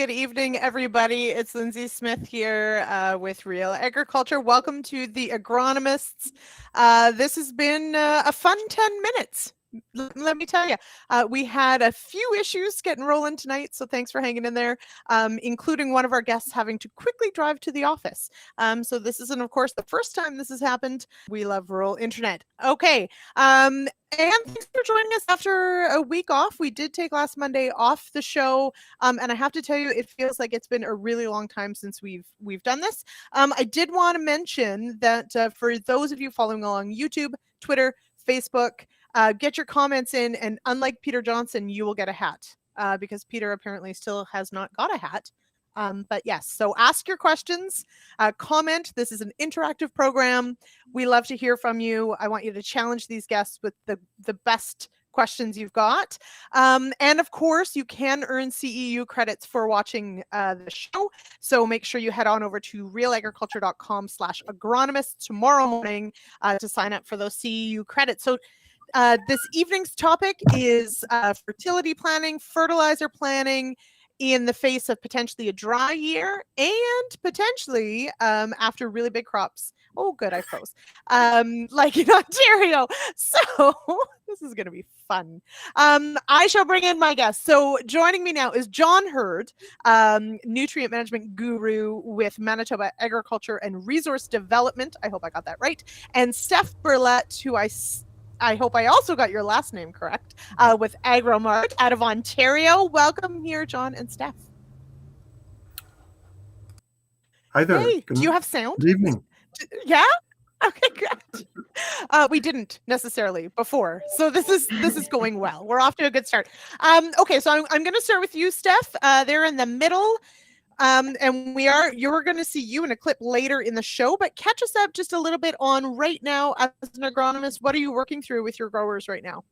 good evening, everybody. It's Lyndsey Smith here with Real Agriculture. Welcome to the Agronomists. This has been a fun 10 minutes. Let me tell you, we had a few issues getting rolling tonight, so thanks for hanging in there, including one of our guests having to quickly drive to the office. So this isn't, of course, the first time this has happened. We love rural internet. Okay, and thanks for joining us after a week off. We did take last Monday off the show, and I have to tell you, it feels like it's been a really long time since we've done this. I did want to mention that for those of you following along YouTube, Twitter, Facebook, get your comments in, and unlike Peter Johnson, you will get a hat because Peter apparently still has not got a hat. But yes, so ask your questions, comment. This is an interactive program. We love to hear from you. I want you to challenge these guests with the best questions you've got. And of course, you can earn CEU credits for watching the show. So make sure you head on over to realagriculture.com/agronomist tomorrow morning to sign up for those CEU credits. So this evening's topic is fertility planning, fertilizer planning in the face of potentially a dry year and potentially after really big crops. Oh, good, I froze. Like in Ontario. So this is going to be fun. I shall bring in my guest. So joining me now is John Heard, nutrient management guru with Manitoba Agriculture and Resource Development. I hope I got that right. And Steph Berlett, who I hope I also got your last name correct, with Agromart out of Ontario. Welcome here, John and Steph. Hi there. Hey, do you have sound? Good evening. Yeah? Okay, good. We didn't necessarily before, so this is going well. We're off to a good start. Okay, so I'm going to start with you, Steph. There in the middle. And you're going to see you in a clip later in the show, but catch us up just a little bit on right now as an agronomist. What are you working through with your growers right now?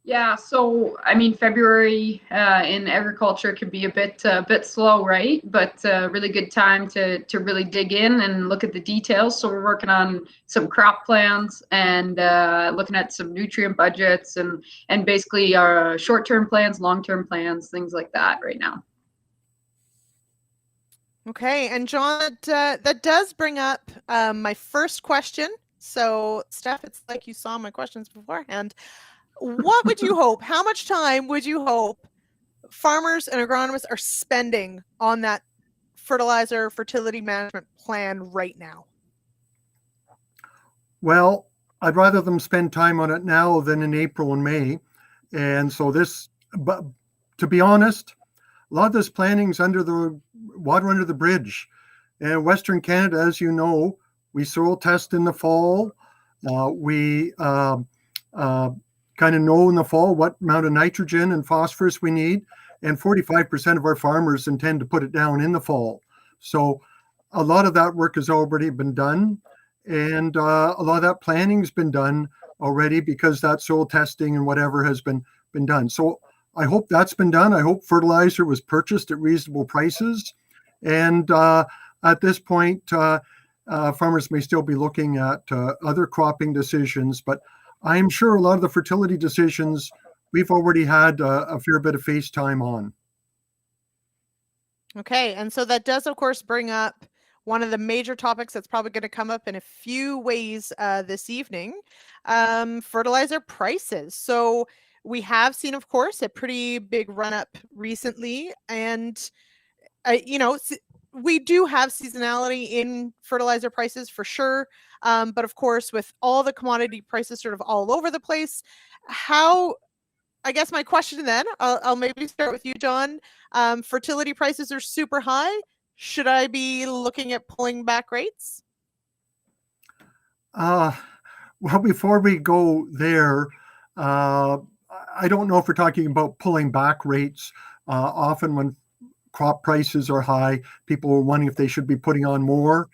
Yeah, so I mean, February in agriculture can be a bit slow, right? But really good time to really dig in and look at the details. So we're working on some crop plans and looking at some nutrient budgets and basically our short-term plans, long-term plans, things like that right now. Okay, and John, that does bring up my first question. So, Steph, it's like you saw my questions beforehand. What would you hope? How much time would you hope farmers and agronomists are spending on that fertilizer fertility management plan right now? Well, I'd rather them spend time on it now than in April and May. And so but to be honest, a lot of this planning's under the water under the bridge. And Western Canada, as you know, we soil test in the fall. We kind of know in the fall what amount of nitrogen and phosphorus we need. And 45% of our farmers intend to put it down in the fall. So a lot of that work has already been done. And a lot of that planning's been done already because that soil testing and whatever has been done. So I hope that's been done. I hope fertilizer was purchased at reasonable prices. And at this point, farmers may still be looking at other cropping decisions, but I'm sure a lot of the fertility decisions we've already had a fair bit of face time on. Okay, and so that does, of course, bring up one of the major topics that's probably going to come up in a few ways this evening, fertilizer prices. So we have seen, of course, a pretty big run up recently, and we do have seasonality in fertilizer prices for sure. But of course, with all the commodity prices sort of all over the place, I guess my question then, I'll maybe start with you, John. Fertility prices are super high. Should I be looking at pulling back rates? Well, before we go there, I don't know if we're talking about pulling back rates. Often when crop prices are high, people are wondering if they should be putting on more.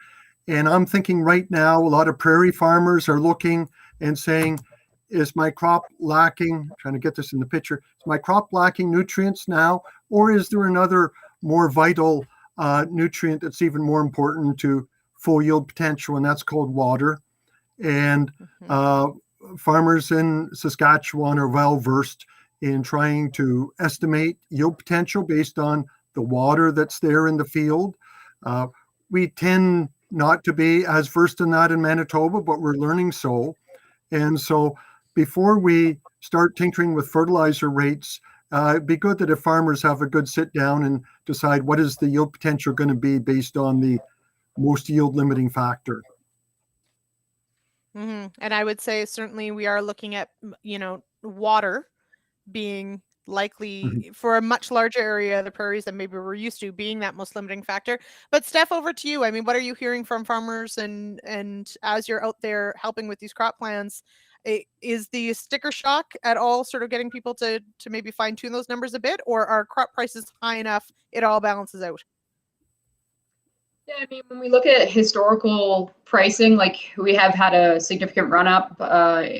And I'm thinking right now, a lot of prairie farmers are looking and saying, is my crop lacking, I'm trying to get this in the picture, is my crop lacking nutrients now, or is there another more vital nutrient that's even more important to full yield potential, and that's called water. And farmers in Saskatchewan are well versed in trying to estimate yield potential based on the water that's there in the field. We tend not to be as versed in that in Manitoba, but we're learning so. And so before we start tinkering with fertilizer rates, it'd be good that if farmers have a good sit down and decide what is the yield potential going to be based on the most yield limiting factor. And I would say certainly we are looking at, water being likely for a much larger area of the prairies than maybe we're used to, being that most limiting factor. But Steph, over to you. I mean, what are you hearing from farmers and as you're out there helping with these crop plans? Is the sticker shock at all sort of getting people to maybe fine tune those numbers a bit, or are crop prices high enough it all balances out? Yeah, I mean, when we look at historical pricing, like we have had a significant run up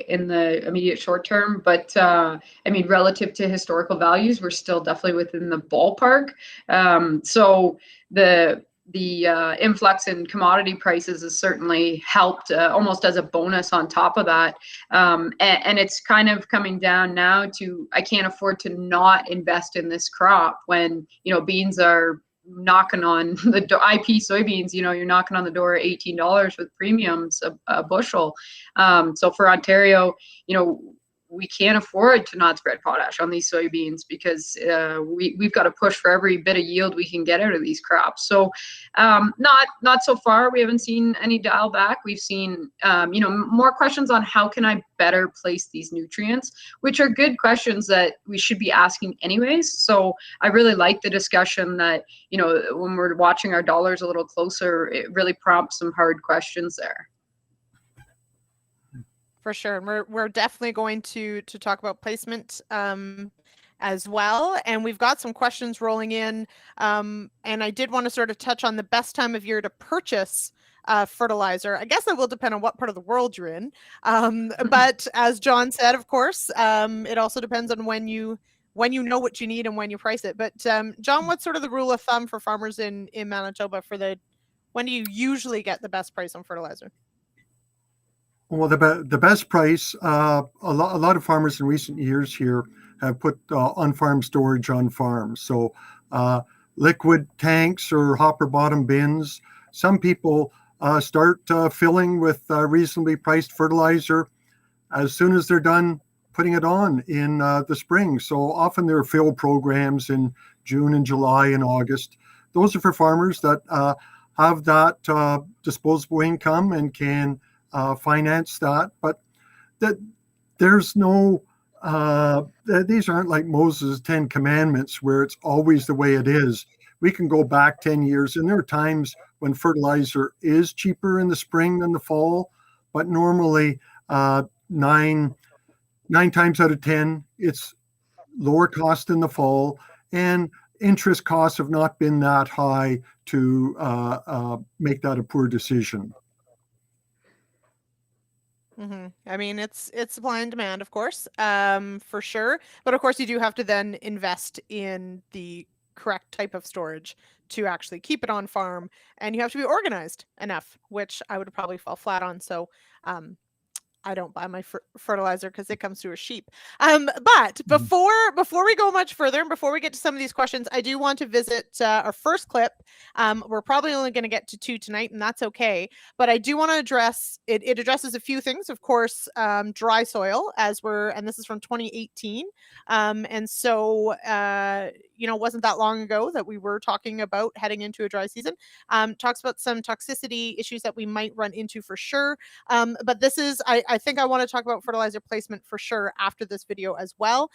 in the immediate short term, but I mean, relative to historical values, we're still definitely within the ballpark. So the influx in commodity prices has certainly helped, almost as a bonus on top of that. And it's kind of coming down now to, I can't afford to not invest in this crop when, beans are knocking on the IP soybeans, you're knocking on the door at $18 with premiums a bushel. So for Ontario, we can't afford to not spread potash on these soybeans because we've got to push for every bit of yield we can get out of these crops. So not so far. We haven't seen any dial back. We've seen more questions on how can I better place these nutrients, which are good questions that we should be asking anyways. So I really like the discussion that, when we're watching our dollars a little closer, it really prompts some hard questions there. For sure. And we're definitely going to talk about placement as well. And we've got some questions rolling in. And I did want to sort of touch on the best time of year to purchase fertilizer. I guess that will depend on what part of the world you're in. But as John said, of course, it also depends on when you know what you need and when you price it. But John, what's sort of the rule of thumb for farmers in Manitoba when do you usually get the best price on fertilizer? Well, the best price, a lot of farmers in recent years here have put on-farm storage on farms. So liquid tanks or hopper bottom bins. Some people start filling with reasonably priced fertilizer as soon as they're done putting it on in the spring. So often there are fill programs in June and July and August. Those are for farmers that have that disposable income and can finance that, but there's no these aren't like Moses' 10 commandments where it's always the way it is. We can go back 10 years and there are times when fertilizer is cheaper in the spring than the fall, but normally nine times out of 10 it's lower cost in the fall, and interest costs have not been that high to make that a poor decision. I mean, it's supply and demand, of course, for sure. But of course, you do have to then invest in the correct type of storage to actually keep it on farm, and you have to be organized enough, which I would probably fall flat on. So I don't buy my fertilizer because it comes through a sheep. But before we go much further and before we get to some of these questions, I do want to visit our first clip. We're probably only going to get to 2 tonight, and that's okay. But I do want to address it. It addresses a few things, of course, dry soil and this is from 2018. And so, it wasn't that long ago that we were talking about heading into a dry season. Talks about some toxicity issues that we might run into for sure. But this is, I think I want to talk about fertilizer placement for sure after this video as well.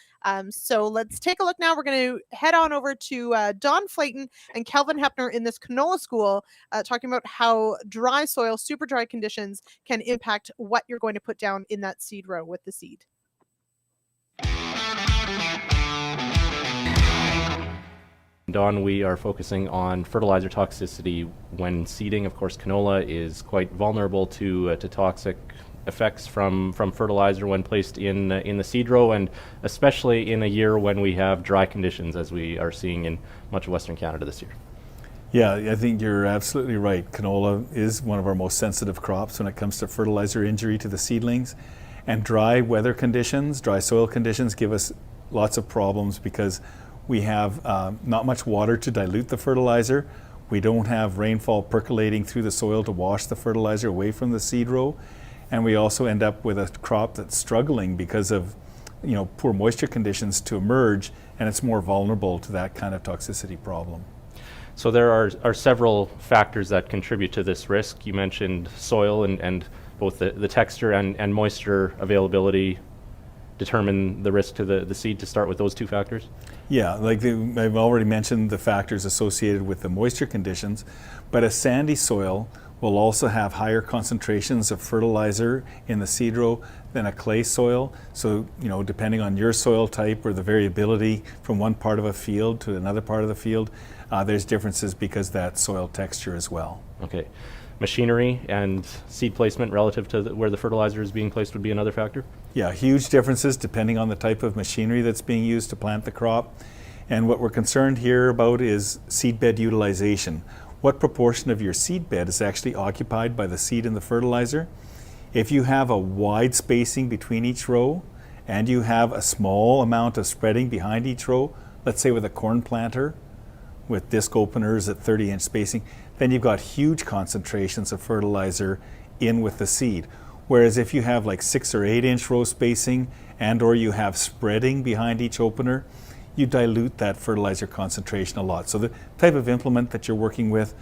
So let's take a look now. We're going to head on over to Don Flayton and Kelvin Hepner in this canola school, talking about how dry soil, super dry conditions can impact what you're going to put down in that seed row with the seed. Don, we are focusing on fertilizer toxicity when seeding. Of course, canola is quite vulnerable to toxic effects from fertilizer when placed in the seed row, and especially in a year when we have dry conditions, as we are seeing in much of Western Canada this year. Yeah, I think you're absolutely right. Canola is one of our most sensitive crops when it comes to fertilizer injury to the seedlings, and dry weather conditions, dry soil conditions give us lots of problems because We have not much water to dilute the fertilizer. We don't have rainfall percolating through the soil to wash the fertilizer away from the seed row. And we also end up with a crop that's struggling because of poor moisture conditions to emerge, and it's more vulnerable to that kind of toxicity problem. So there are several factors that contribute to this risk. You mentioned soil and both the texture and moisture availability determine the risk to the seed, to start with those two factors? Yeah, I've already mentioned the factors associated with the moisture conditions, but a sandy soil will also have higher concentrations of fertilizer in the seed row than a clay soil. So, depending on your soil type or the variability from one part of a field to another part of the field, there's differences because of that soil texture as well. Okay. Machinery and seed placement relative to where the fertilizer is being placed would be another factor? Yeah, huge differences depending on the type of machinery that's being used to plant the crop. And what we're concerned here about is seed bed utilization. What proportion of your seed bed is actually occupied by the seed and the fertilizer? If you have a wide spacing between each row and you have a small amount of spreading behind each row, let's say with a corn planter with disc openers at 30-inch spacing, then you've got huge concentrations of fertilizer in with the seed. Whereas if you have like 6 or 8-inch row spacing and or you have spreading behind each opener, you dilute that fertilizer concentration a lot. So the type of implement that you're working with,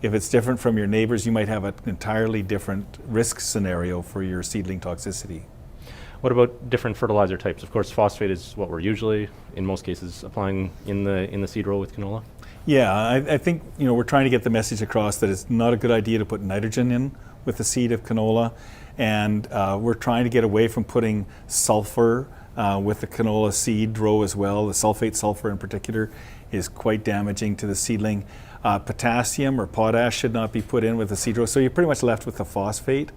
if it's different from your neighbors, you might have an entirely different risk scenario for your seedling toxicity. What about different fertilizer types? Of course, phosphate is what we're usually, in most cases, applying in the seed row with canola. Yeah, I think we're trying to get the message across that it's not a good idea to put nitrogen in with the seed of canola, and we're trying to get away from putting sulfur with the canola seed row as well. The sulfate sulfur in particular is quite damaging to the seedling. Potassium or potash should not be put in with the seed row, so you're pretty much left with the phosphate.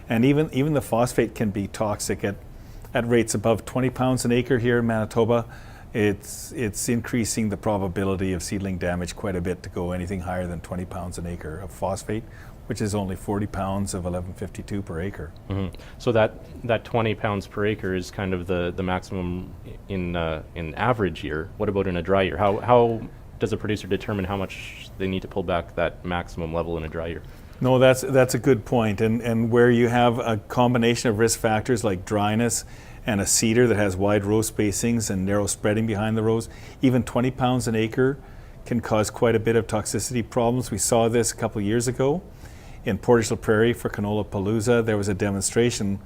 And even the phosphate can be toxic at rates above 20 pounds an acre here in Manitoba. It's increasing the probability of seedling damage quite a bit to go anything higher than 20 pounds an acre of phosphate, which is only 40 pounds of 1152 per acre. Mm-hmm. So that 20 pounds per acre is kind of the maximum in average year. What about in a dry year? How does a producer determine how much they need to pull back that maximum level in a dry year? No, that's a good point. And where you have a combination of risk factors like dryness and a seeder that has wide row spacings and narrow spreading behind the rows, even 20 pounds an acre can cause quite a bit of toxicity problems. We saw this a couple of years ago in Portage la Prairie for Canola Palooza. There was a demonstration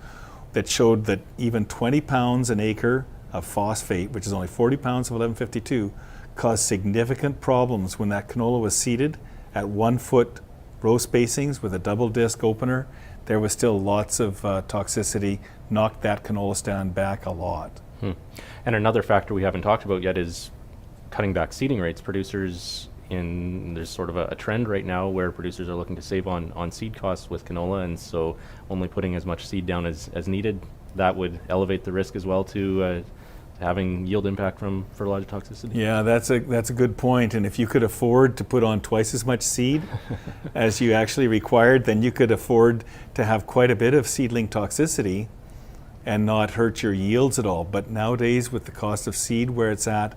that showed that even 20 pounds an acre of phosphate, which is only 40 pounds of 1152, caused significant problems when that canola was seeded at 1 foot row spacings with a double disc opener. There was still lots of toxicity, knocked that canola stand back a lot. And another factor we haven't talked about yet is cutting back seeding rates. There's sort of a trend right now where producers are looking to save on seed costs with canola, and so only putting as much seed down as needed. That would elevate the risk as well to having yield impact from fertilizer toxicity. Yeah, that's a good point. And if you could afford to put on twice as much seed as you actually required, then you could afford to have quite a bit of seedling toxicity and not hurt your yields at all. But nowadays, with the cost of seed where it's at,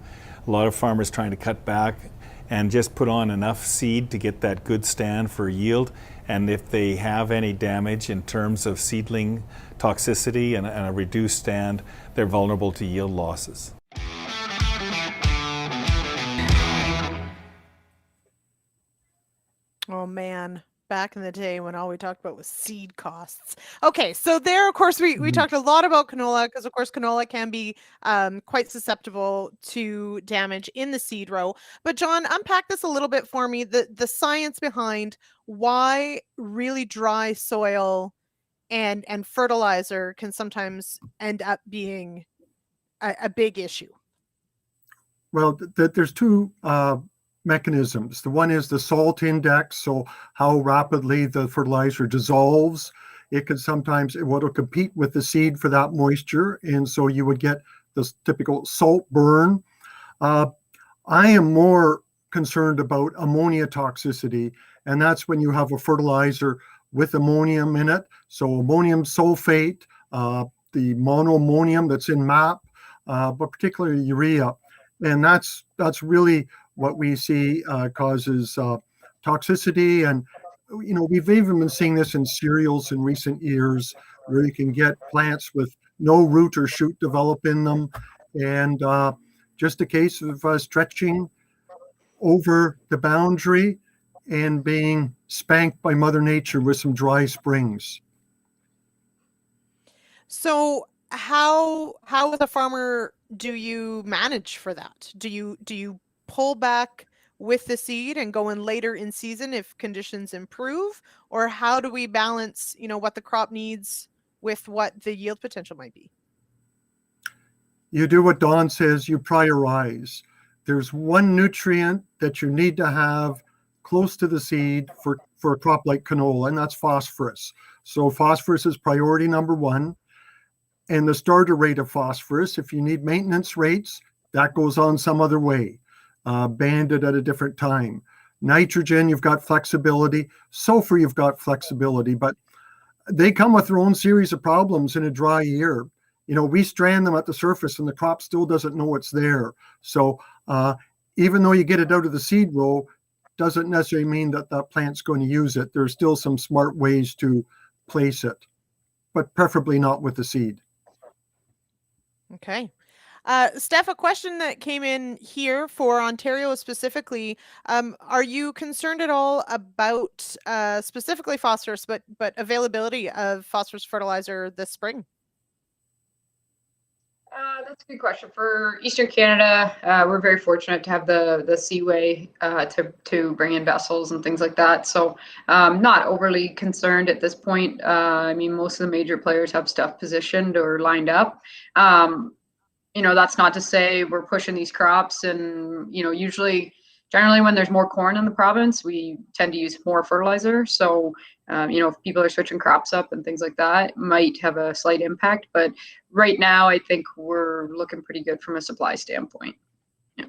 a lot of farmers trying to cut back and just put on enough seed to get that good stand for yield. And if they have any damage in terms of seedling toxicity and a reduced stand, they're vulnerable to yield losses. Oh man, back in the day when all we talked about was seed costs. Okay, so there, of course, we talked a lot about canola because, of course, canola can be quite susceptible to damage in the seed row. But John, unpack this a little bit for me, the science behind why really dry soil and fertilizer can sometimes end up being a big issue. Well, there's two mechanisms. The one is the salt index, so how rapidly the fertilizer dissolves. It can sometimes, it will compete with the seed for that moisture, and so you would get this typical salt burn. I am more concerned about ammonia toxicity, and that's when you have a fertilizer with ammonium in it. So ammonium sulfate, the monoammonium that's in MAP, but particularly urea. And that's really what we see causes toxicity. And we've even been seeing this in cereals in recent years, where you can get plants with no root or shoot develop in them, and just a case of stretching over the boundary and being spanked by Mother Nature with some dry springs. So how as a farmer do you manage for that? Do you pull back with the seed and go in later in season if conditions improve, or how do we balance, what the crop needs with what the yield potential might be? You do what Dawn says, you prioritize. There's one nutrient that you need to have close to the seed for a crop like canola, and that's phosphorus. So phosphorus is priority number one. And the starter rate of phosphorus, if you need maintenance rates, that goes on some other way, banded at a different time. Nitrogen, you've got flexibility. Sulfur, you've got flexibility, but they come with their own series of problems in a dry year. We strand them at the surface and the crop still doesn't know it's there. So even though you get it out of the seed row, doesn't necessarily mean that that plant's going to use it. There's still some smart ways to place it, but preferably not with the seed. Okay. Steph, a question that came in here for Ontario specifically. Are you concerned at all about specifically phosphorus, but availability of phosphorus fertilizer this spring? That's a good question. For Eastern Canada, we're very fortunate to have the seaway to bring in vessels and things like that. So not overly concerned at this point. I mean, most of the major players have stuff positioned or lined up. That's not to say we're pushing these crops, and generally when there's more corn in the province, we tend to use more fertilizer. So if people are switching crops up and things like that, it might have a slight impact. But right now, I think we're looking pretty good from a supply standpoint. Yeah.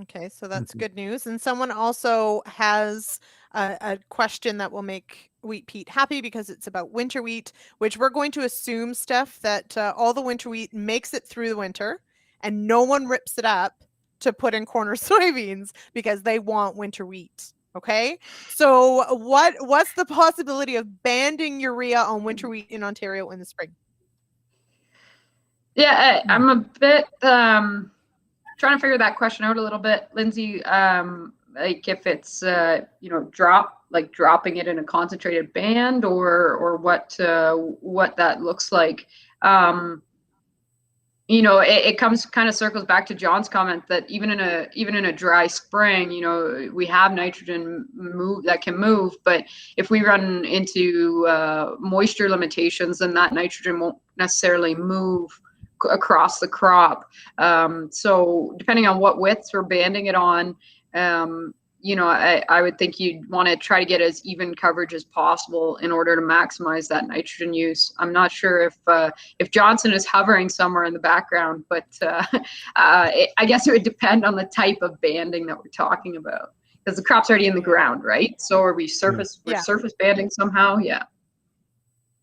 Okay, so that's good news. And someone also has a question that will make Wheat Pete happy, because it's about winter wheat, which we're going to assume, Steph, that all the winter wheat makes it through the winter and no one rips it up to put in corn or soybeans because they want winter wheat. Okay, so what's the possibility of banding urea on winter wheat in Ontario in the spring? Yeah, I'm a bit trying to figure that question out a little bit, Lyndsey. Like if it's dropping it in a concentrated band, or what that looks like. It kind of circles back to John's comment that even in a dry spring, we have nitrogen that can move, but if we run into moisture limitations, then that nitrogen won't necessarily move across the crop. So depending on what widths we're banding it on, I would think you'd want to try to get as even coverage as possible in order to maximize that nitrogen use. I'm not sure if Johnson is hovering somewhere in the background, but I guess it would depend on the type of banding that we're talking about, because the crop's already in the ground, right? So are we surface banding somehow? Yeah.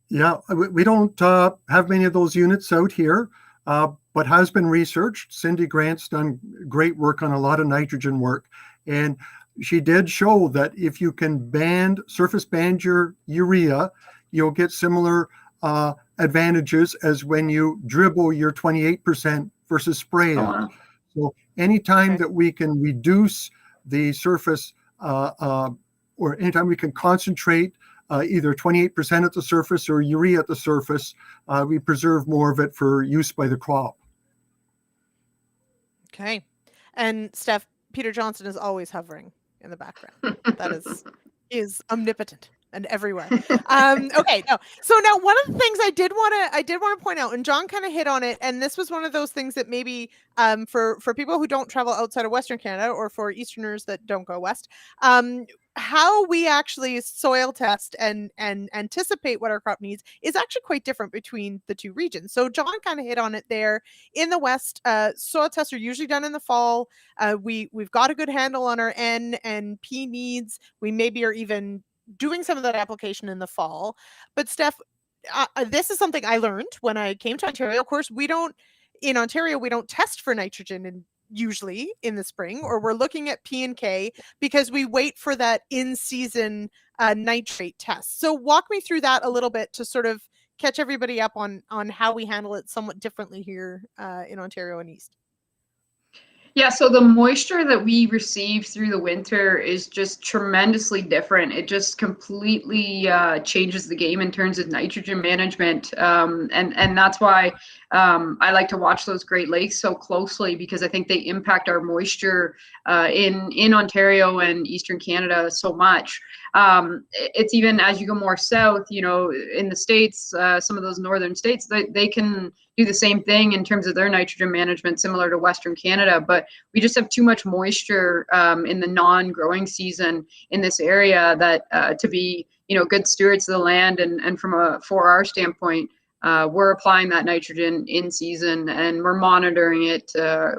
Yeah, we don't have many of those units out here, but has been researched. Cindy Grant's done great work on a lot of nitrogen work, and she did show that if you can surface band your urea, you'll get similar advantages as when you dribble your 28% versus spray out. Wow. So anytime that we can reduce the surface, or anytime we can concentrate either 28% at the surface or urea at the surface, we preserve more of it for use by the crop. Okay. And Steph, Peter Johnson is always hovering in the background. That is omnipotent and everywhere. Okay. So now one of the things I did want to point out, and John kind of hit on it, and this was one of those things that maybe for people who don't travel outside of Western Canada, or for Easterners that don't go west, how we actually soil test and anticipate what our crop needs is actually quite different between the two regions. So John kind of hit on it there. In the West, soil tests are usually done in the fall. We've got a good handle on our N and P needs. We maybe are even doing some of that application in the fall. But Steph, this is something I learned when I came to Ontario. Of course, in Ontario, we don't test for nitrogen usually in the spring, or we're looking at P and K because we wait for that in-season nitrate test. So walk me through that a little bit to sort of catch everybody up on how we handle it somewhat differently here in Ontario and East. Yeah, so the moisture that we receive through the winter is just tremendously different. It just completely changes the game in terms of nitrogen management, and that's why I like to watch those Great Lakes so closely, because I think they impact our moisture in Ontario and Eastern Canada so much. It's even as you go more south, in the States, some of those northern states, they can do the same thing in terms of their nitrogen management, similar to Western Canada, but we just have too much moisture in the non-growing season in this area that to be, good stewards of the land, and from a 4R standpoint, we're applying that nitrogen in season, and we're monitoring it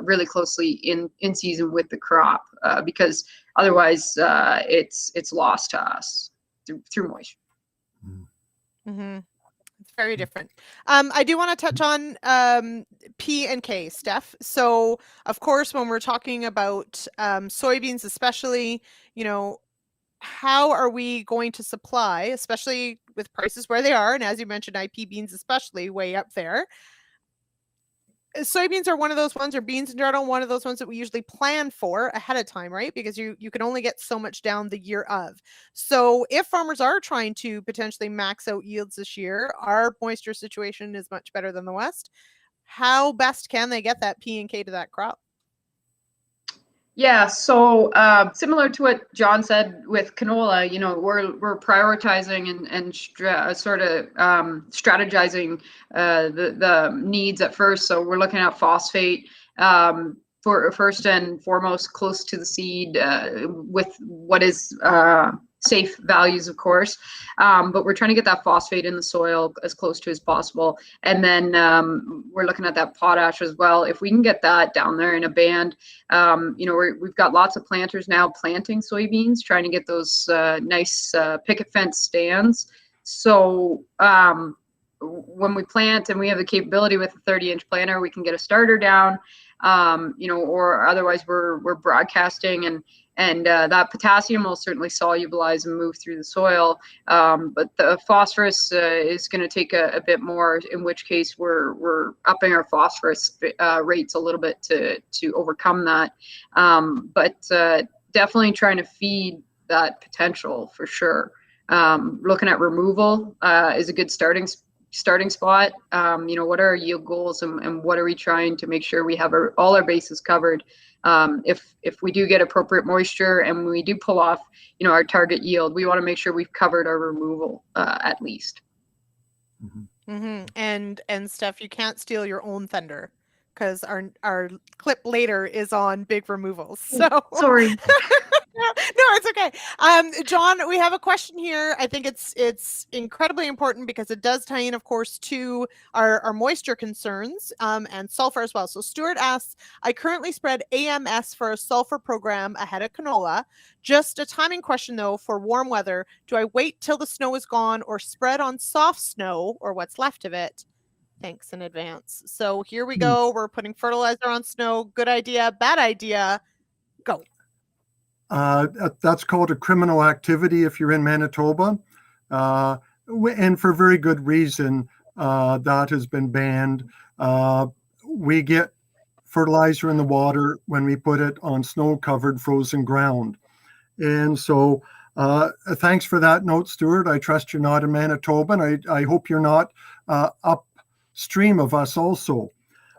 really closely in season with the crop, because otherwise it's lost to us through moisture. Mm-hmm. It's very different. I do want to touch on P and K, Steph. So, of course, when we're talking about soybeans, especially, how are we going to supply, especially with prices where they are, and as you mentioned, IP beans especially way up there. Soybeans are one of those ones, or beans in general, one of those ones that we usually plan for ahead of time, right? Because you can only get so much down the year of. So if farmers are trying to potentially max out yields this year, our moisture situation is much better than the West. How best can they get that P and K to that crop? Yeah, so similar to what John said with canola, we're prioritizing and sort of strategizing the needs at first. So we're looking at phosphate for first and foremost, close to the seed with what is safe values, of course, but we're trying to get that phosphate in the soil as close to as possible. And then we're looking at that potash as well. If we can get that down there in a band, we've got lots of planters now planting soybeans, trying to get those nice picket fence stands. So when we plant and we have the capability with a 30-inch planter, we can get a starter down, or otherwise we're broadcasting, and that potassium will certainly solubilize and move through the soil. But the phosphorus is going to take a bit more, in which case we're upping our phosphorus rates a little bit to overcome that. But definitely trying to feed that potential for sure. Looking at removal is a good starting spot. What are our yield goals, and what are we trying to make sure we have all our bases covered? If we do get appropriate moisture and we do pull off, our target yield, we want to make sure we've covered our removal at least. Mm-hmm. And Steph, you can't steal your own thunder, because our clip later is on big removals. So sorry. No, it's okay. John, we have a question here. I think it's incredibly important because it does tie in, of course, to our moisture concerns and sulfur as well. So Stuart asks, I currently spread AMS for a sulfur program ahead of canola. Just a timing question, though, for warm weather. Do I wait till the snow is gone or spread on soft snow or what's left of it? Thanks in advance. So here we go. We're putting fertilizer on snow. Good idea, bad idea. Go. That's called a criminal activity if you're in Manitoba, and for very good reason. That has been banned. We get fertilizer in the water when we put it on snow-covered frozen ground. And so thanks for that note, Stuart. I trust you're not in Manitoba, and I hope you're not upstream of us also.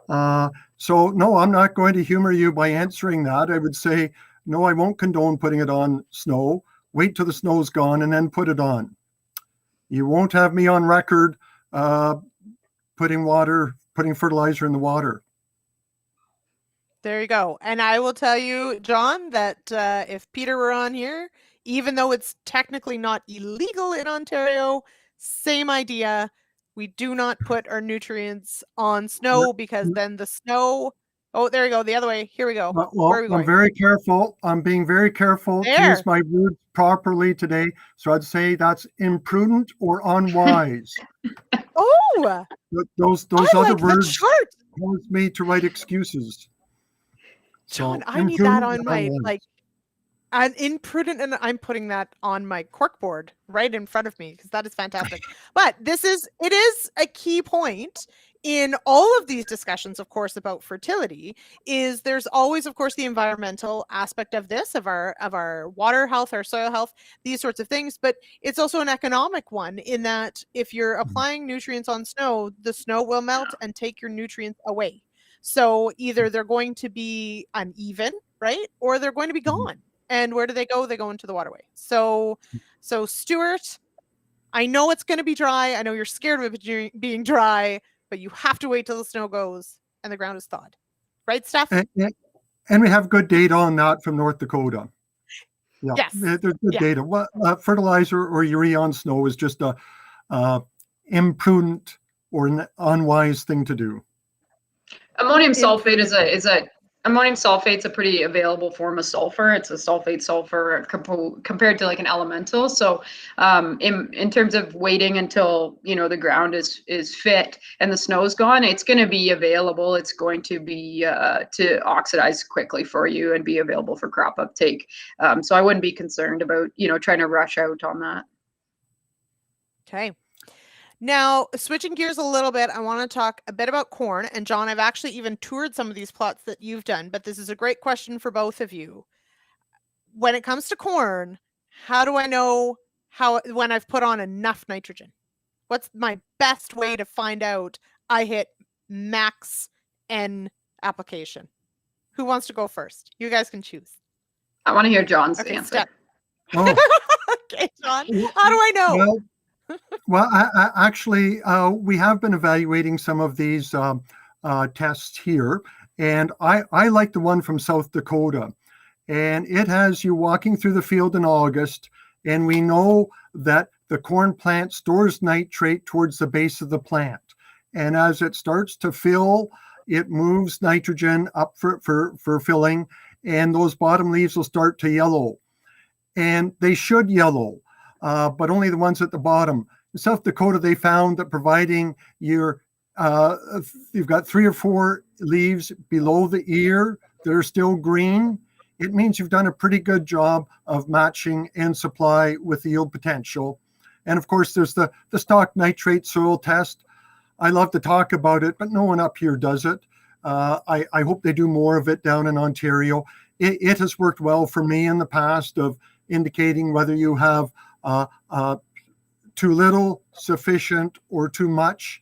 So no, I'm not going to humor you by answering that. I would say, no, I won't condone putting it on snow. Wait till the snow's gone and then put it on. You won't have me on record putting fertilizer in the water. There you go. And I will tell you, John, that if Peter were on here, even though it's technically not illegal in Ontario, same idea. We do not put our nutrients on snow, because then the snow... Oh, there you go. The other way. Here we go. Well, I'm very careful. I'm being very careful to use my words properly today. So I'd say that's imprudent or unwise. Those other words cause me to write excuses. John, So I need that imprudent on and my unwise. I'm imprudent, and I'm putting that on my corkboard right in front of me because that is fantastic. But it is a key point in all of these discussions, of course, about fertility. Is there's always, of course, the environmental aspect of this, of our water health, our soil health, these sorts of things. But it's also an economic one in that if you're applying nutrients on snow, the snow will melt and take your nutrients away. So either they're going to be uneven, right, or they're going to be gone. And where do they go? They go into the waterway. So Stuart, I know it's going to be dry. I know you're scared of it being dry, but you have to wait till the snow goes and the ground is thawed. Right, Steph? And we have good data on that from North Dakota. Yeah, Yes. there's good Yeah. data. What fertilizer or urea on snow is just a imprudent or an unwise thing to do. Ammonium sulfate ammonium sulfate's a pretty available form of sulfur. It's a sulfate compared to like an elemental. So in terms of waiting until the ground is fit and the snow's gone, it's going to be available. It's going to be to oxidize quickly for you and be available for crop uptake. So I wouldn't be concerned about trying to rush out on that. Okay. Now, switching gears a little bit, I want to talk a bit about corn. And John, I've actually even toured some of these plots that you've done, but this is a great question for both of you. When it comes to corn, how do I know when I've put on enough nitrogen? What's my best way to find out I hit max N application? Who wants to go first? You guys can choose. I want to hear John's answer. Oh. Okay, John, how do I know? Well, I actually, we have been evaluating some of these tests here, and I like the one from South Dakota, and it has you walking through the field in August, and we know that the corn plant stores nitrate towards the base of the plant, and as it starts to fill, it moves nitrogen up for filling, and those bottom leaves will start to yellow, and they should yellow. But only the ones at the bottom. In South Dakota, they found that providing you've got 3 or 4 leaves below the ear that are still green, it means you've done a pretty good job of matching N supply with the yield potential. And of course, there's the stock nitrate soil test. I love to talk about it, but no one up here does it. I hope they do more of it down in Ontario. It has worked well for me in the past of indicating whether you have too little, sufficient, or too much.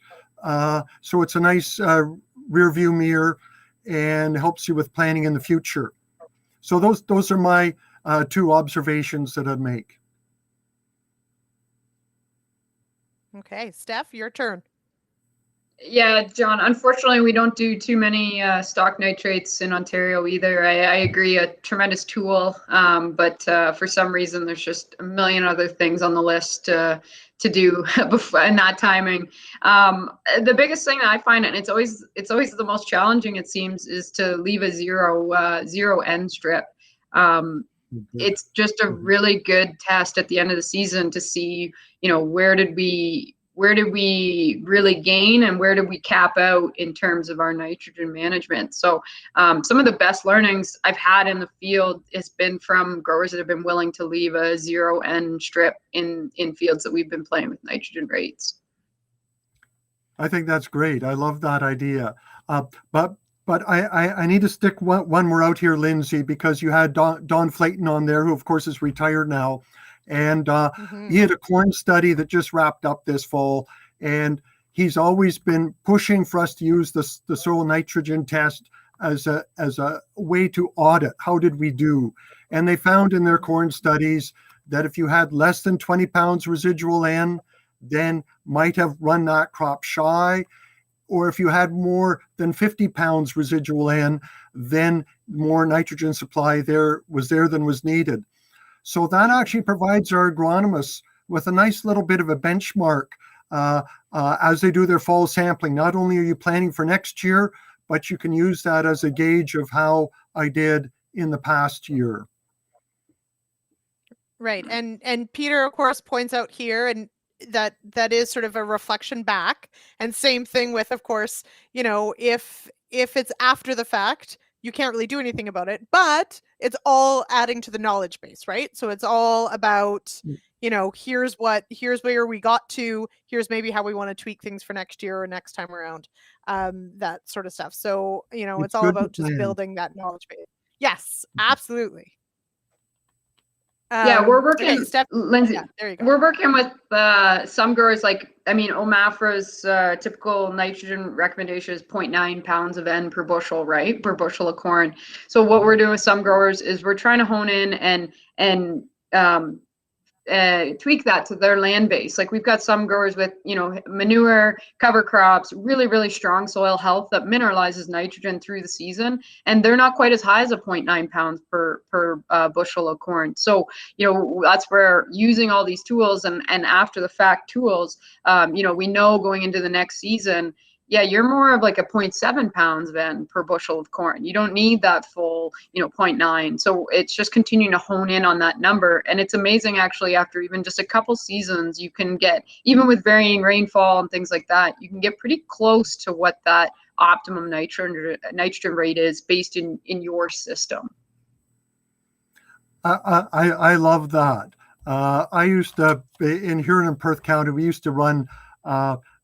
So it's a nice rear view mirror and helps you with planning in the future. So those are my 2 observations that I'd make. Okay, Steph, your turn. Yeah, John, unfortunately, we don't do too many stock nitrates in Ontario either. I agree, a tremendous tool, but for some reason, there's just a million other things on the list to do before, and not timing. The biggest thing that I find, and it's always the most challenging, it seems, is to leave a zero N strip. It's just a really good test at the end of the season to see, where did we really gain and where did we cap out in terms of our nitrogen management. So some of the best learnings I've had in the field has been from growers that have been willing to leave a 0 N strip in fields that we've been playing with nitrogen rates. I think that's great. I love that idea. But I need to stick one more out here, Lyndsey, because you had Don Flayton on there, who of course is retired now. And he had a corn study that just wrapped up this fall, and he's always been pushing for us to use the soil nitrogen test as a way to audit how did we do. And they found in their corn studies that if you had less than 20 pounds residual N, then might have run that crop shy. Or if you had more than 50 pounds residual N, then more nitrogen supply was there than was needed. So that actually provides our agronomists with a nice little bit of a benchmark as they do their fall sampling. Not only are you planning for next year, but you can use that as a gauge of how I did in the past year. Right. And Peter, of course, points out here, and that is sort of a reflection back. And same thing with, of course, if it's after the fact, you can't really do anything about it, but it's all adding to the knowledge base, right? So it's all about, you know, here's where we got to, here's maybe how we want to tweak things for next year or next time around, that sort of stuff. So, you know, it's all good to about just plan. building that knowledge base. Yes, absolutely. Yeah, we're working, okay, Steph, Lyndsey, yeah, there you go. we're working with some growers, like, I mean, OMAFRA's typical nitrogen recommendation is 0.9 pounds of N per bushel, right? Per bushel of corn. So what we're doing with some growers is we're trying to hone in and tweak that to their land base. Like, we've got some growers with, you know, manure, cover crops, really, really strong soil health that mineralizes nitrogen through the season, and they're not quite as high as a 0.9 pounds per bushel of corn. So, you know, that's where using all these tools and after the fact tools, you know, we know going into the next season, yeah, you're more of like a 0.7 pounds then per bushel of corn. You don't need that full, you know, 0.9. So it's just continuing to hone in on that number. And it's amazing, actually, after even just a couple seasons, you can get, even with varying rainfall and things like that, you can get pretty close to what that optimum nitrogen rate is based in your system. I love that. I used to, here in Perth County, we used to run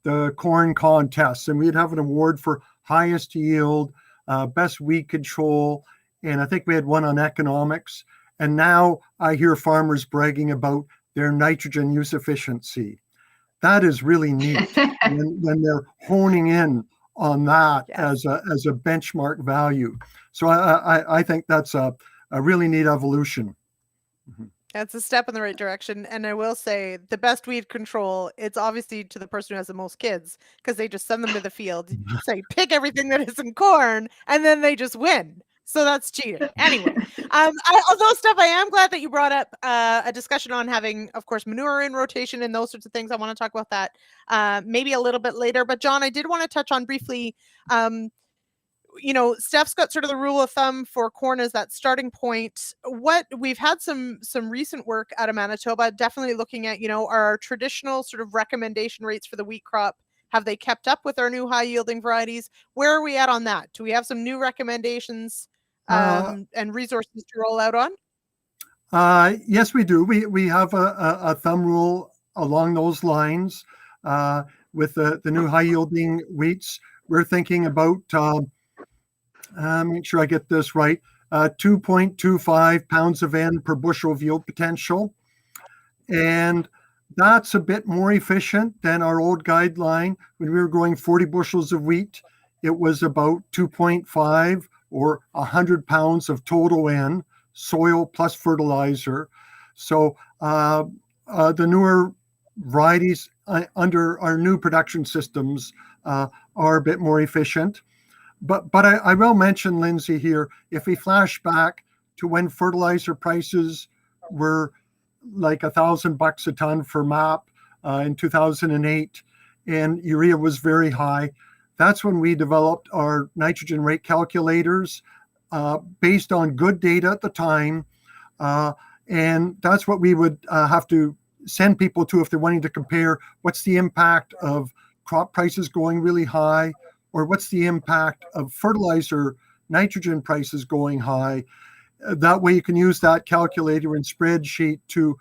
the corn contests, and we'd have an award for highest yield, best weed control, and I think we had one on economics. And now I hear farmers bragging about their nitrogen use efficiency. That is really neat when they're honing in on that as a benchmark value. So I think that's a really neat evolution. That's a step in the right direction. And I will say the best weed control, it's obviously to the person who has the most kids, because they just send them to the field, say, pick everything that isn't corn, and then they just win. So that's cheating. Anyway, although, Steph, I am glad that you brought up a discussion on having, of course, manure in rotation and those sorts of things. I want to talk about that maybe a little bit later. But John, I did want to touch on briefly, you know, Steph's got sort of the rule of thumb for corn as that starting point. What we've had some recent work out of Manitoba, definitely looking at, you know, our traditional sort of recommendation rates for the wheat crop. Have they kept up with our new high yielding varieties? Where are we at on that? Do we have some new recommendations and resources to roll out on? Yes, we do. We have a thumb rule along those lines with the new high yielding wheats. We're thinking about make sure I get this right, 2.25 pounds of N per bushel of yield potential. And that's a bit more efficient than our old guideline. When we were growing 40 bushels of wheat, it was about 2.5 or 100 pounds of total N, soil plus fertilizer. So the newer varieties under our new production systems are a bit more efficient. But I will mention, Lyndsey, here, if we flash back to when fertilizer prices were like $1,000 a ton for MAP in 2008, and urea was very high, that's when we developed our nitrogen rate calculators based on good data at the time. And that's what we would have to send people to if they're wanting to compare what's the impact of crop prices going really high, or what's the impact of fertilizer nitrogen prices going high. That way you can use that calculator and spreadsheet to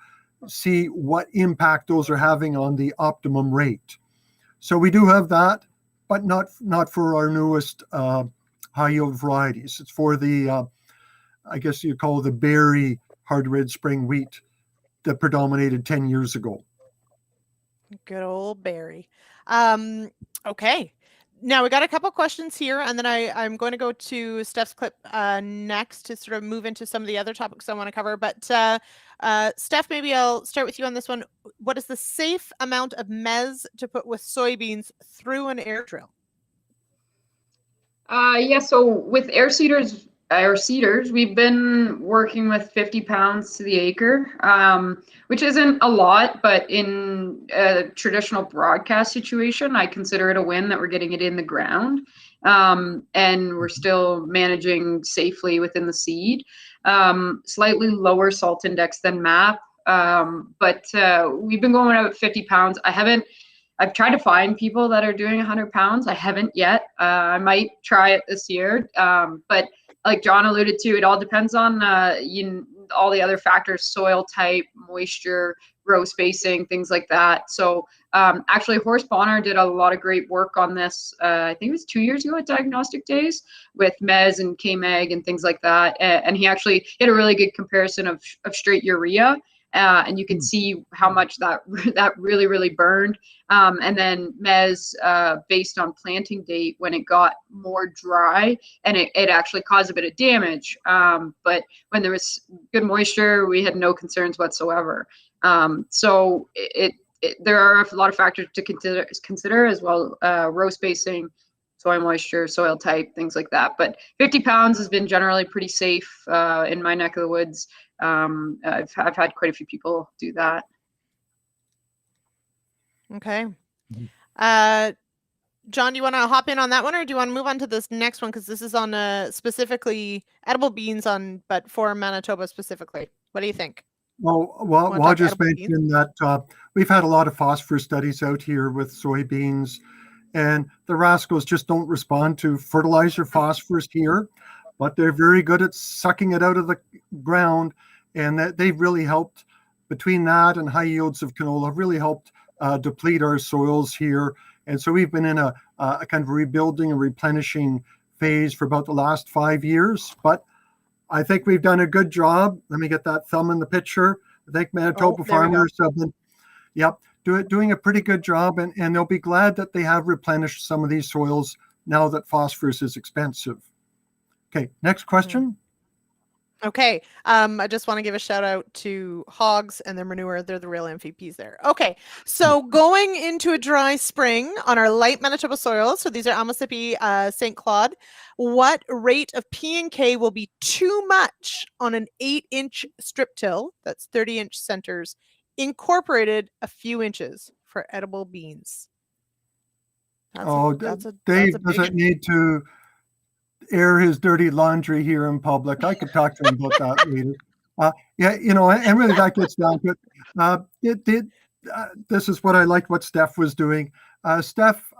see what impact those are having on the optimum rate. So we do have that, but not for our newest high yield varieties. It's for the, I guess you call the berry hard red spring wheat that predominated 10 years ago. Good old berry. Okay. Now we got a couple questions here, and then I'm going to go to Steph's clip next to sort of move into some of the other topics I want to cover. But Steph, maybe I'll start with you on this one. What is the safe amount of mez to put with soybeans through an air drill? Yeah, so with air seeders, we've been working with 50 pounds to the acre, which isn't a lot, but in a traditional broadcast situation, I consider it a win that we're getting it in the ground, and we're still managing safely within the seed. Slightly lower salt index than MAP, but we've been going out 50 pounds. I've tried to find people that are doing 100 pounds. I haven't yet. I might try it this year, but like John alluded to, it all depends on all the other factors: soil type, moisture, row spacing, things like that. So actually, Horst Bonner did a lot of great work on this. I think it was 2 years ago at Diagnostic Days with Mez and K-Mag and things like that. And he had a really good comparison of straight urea. And you can see how much that really burned. And then Mez, based on planting date, when it got more dry, and it actually caused a bit of damage. But when there was good moisture, we had no concerns whatsoever. So there are a lot of factors to consider as well: row spacing, soil moisture, soil type, things like that. But 50 pounds has been generally pretty safe in my neck of the woods. I've had quite a few people do that. Okay. John, do you want to hop in on that one, or do you want to move on to this next one? Because this is on specifically edible beans but for Manitoba specifically. What do you think? Well, Wanna I'll talk just edible mention that we've had a lot of phosphorus studies out here with soybeans, and the rascals just don't respond to fertilizer phosphorus here, but they're very good at sucking it out of the ground, and that they've really helped. Between that and high yields of canola, really helped deplete our soils here. And so we've been in a kind of rebuilding and replenishing phase for about the last 5 years. But I think we've done a good job. Let me get that thumb in the picture. I think Manitoba farmers have been, doing a pretty good job, and they'll be glad that they have replenished some of these soils now that phosphorus is expensive. Okay, next question. Okay. I just want to give a shout out to hogs and their manure. They're the real MVPs there. Okay. So going into a dry spring on our light Manitoba soils, so these are Amosippi, St. Claude, what rate of P&K will be too much on an 8-inch strip till, that's 30-inch centers, incorporated a few inches for edible beans? Dave doesn't need to air his dirty laundry here in public. I could talk to him about that later. And really that gets down to it. This is what I liked what Steph was doing. Steph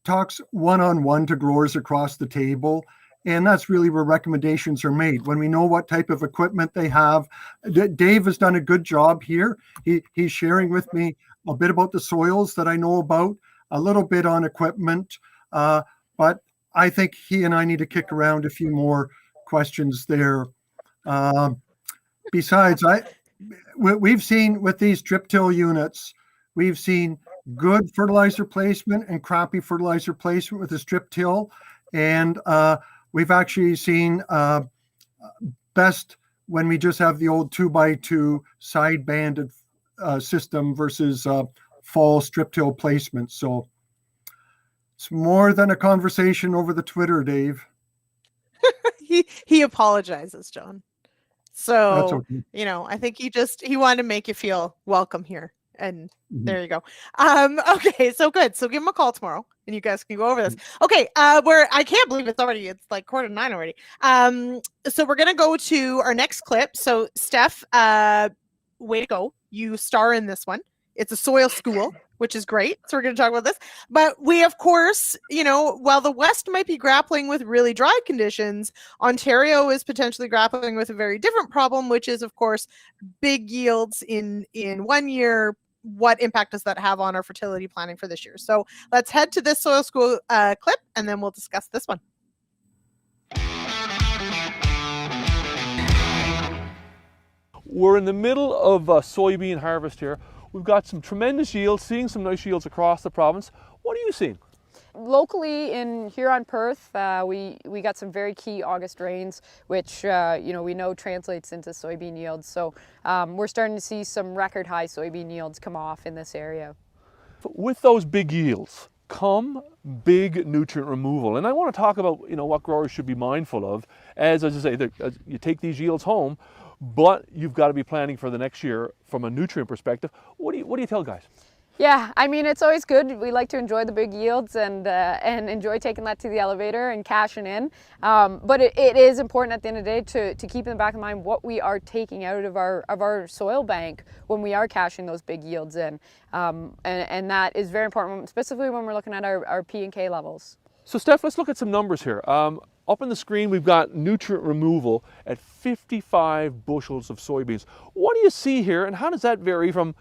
talks one-on-one to growers across the table, and that's really where recommendations are made. When we know what type of equipment they have, Dave has done a good job here. He's sharing with me a bit about the soils that I know about, a little bit on equipment, but I think he and I need to kick around a few more questions there. Besides, we've seen with these strip till units, we've seen good fertilizer placement and crappy fertilizer placement with the strip till, and we've actually seen best when we just have the old 2x2 side banded system versus fall strip till placement. So it's more than a conversation over the Twitter, Dave. He apologizes, John. So, That's okay. I think he wanted to make you feel welcome here. And there you go. Okay, so good. So give him a call tomorrow and you guys can go over this. Okay, I can't believe it's like 8:45 already. So we're gonna go to our next clip. So Steph, way to go. You star in this one. It's a soil school, which is great. So we're going to talk about this. But we, of course, while the West might be grappling with really dry conditions, Ontario is potentially grappling with a very different problem, which is, of course, big yields in 1 year. What impact does that have on our fertility planning for this year? So let's head to this soil school clip, and then we'll discuss this one. We're in the middle of soybean harvest here. We've got some tremendous yields, seeing some nice yields across the province. What are you seeing? Locally in Huron-Perth, we got some very key August rains, which we know translates into soybean yields. So we're starting to see some record high soybean yields come off in this area. With those big yields come big nutrient removal, and I want to talk about what growers should be mindful of as I say, you take these yields home. But you've got to be planning for the next year from a nutrient perspective. What do you tell guys? Yeah, I mean, it's always good. We like to enjoy the big yields and enjoy taking that to the elevator and cashing in. But it is important at the end of the day to keep in the back of mind what we are taking out of our soil bank when we are cashing those big yields in. And that is very important, specifically when we're looking at our P&K levels. So Steph, let's look at some numbers here. up on the screen, we've got nutrient removal at 55 bushels of soybeans. What do you see here, and how does that vary from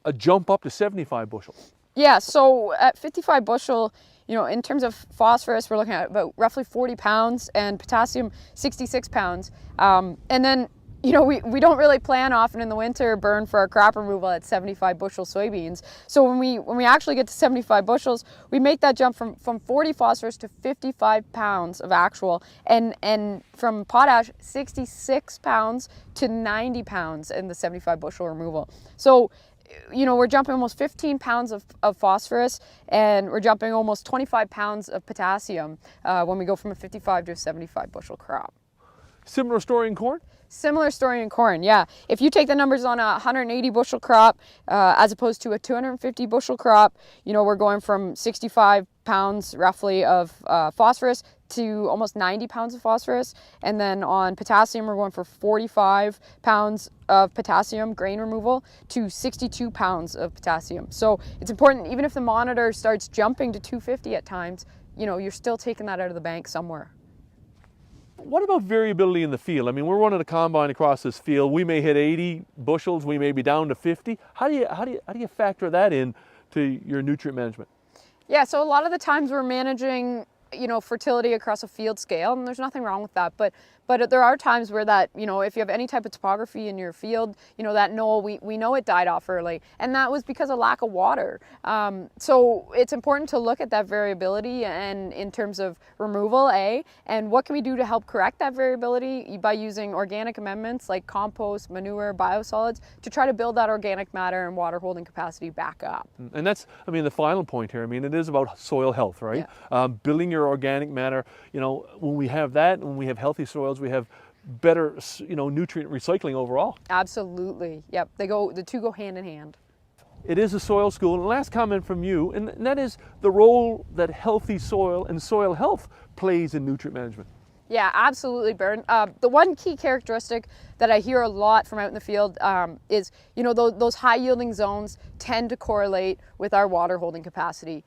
a jump up to 75 bushels? Yeah, so at 55 bushel, in terms of phosphorus, we're looking at about roughly 40 pounds and potassium 66 pounds. And then, we don't really plan often in the winter burn for our crop removal at 75 bushel soybeans. So when we actually get to 75 bushels, we make that jump from 40 phosphorus to 55 pounds of actual, and from potash 66 pounds to 90 pounds in the 75 bushel removal. So we're jumping almost 15 pounds of phosphorus, and we're jumping almost 25 pounds of potassium when we go from a 55 to a 75 bushel crop. Similar story in corn? Similar story in corn, yeah. If you take the numbers on a 180 bushel crop as opposed to a 250 bushel crop, we're going from 65 pounds roughly of phosphorus to almost 90 pounds of phosphorus. And then on potassium, we're going from 45 pounds of potassium grain removal to 62 pounds of potassium. So it's important, even if the monitor starts jumping to 250 at times, you're still taking that out of the bank somewhere. What about variability in the field? I mean, we're running a combine across this field. We may hit 80 bushels. We may be down to 50. How do you factor that in to your nutrient management? Yeah, so a lot of the times we're managing, fertility across a field scale, and there's nothing wrong with that. But there are times where that, if you have any type of topography in your field, that knoll, we know it died off early, and that was because of lack of water. So it's important to look at that variability and in terms of removal, and what can we do to help correct that variability by using organic amendments like compost, manure, biosolids to try to build that organic matter and water holding capacity back up. And that's, the final point here. It is about soil health, right? Yeah. Building your organic matter. When we have that, when we have healthy soils, we have better, nutrient recycling overall. Absolutely. Yep. The two go hand in hand. It is a soil school. And last comment from you, and that is the role that healthy soil and soil health plays in nutrient management. Yeah, absolutely, Bern. The one key characteristic that I hear a lot from out in the field is, those high yielding zones tend to correlate with our water holding capacity,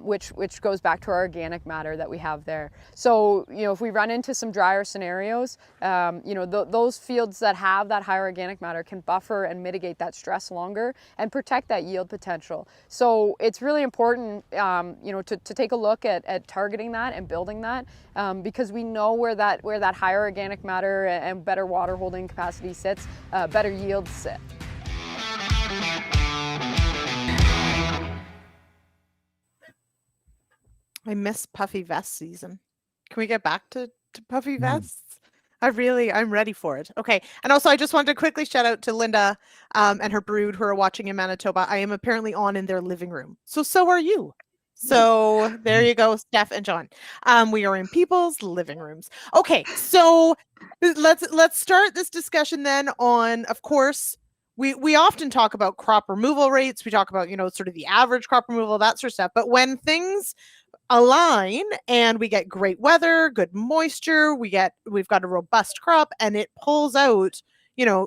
which goes back to our organic matter that we have there. So, if we run into some drier scenarios, those fields that have that higher organic matter can buffer and mitigate that stress longer and protect that yield potential. So it's really important, to take a look at targeting that and building that, because we know where that higher organic matter and better water holding capacity sits, better yields sit. I miss puffy vest season. Can we get back to puffy vests? I'm ready for it. Okay. And also I just wanted to quickly shout out to Linda and her brood who are watching in Manitoba. I am apparently on in their living room. So are you. So there you go, Steph and John. We are in people's living rooms. Okay, so let's start this discussion then on, of course, we often talk about crop removal rates. We talk about, sort of the average crop removal, that sort of stuff. But when things align and we get great weather, good moisture, we've got a robust crop and it pulls out,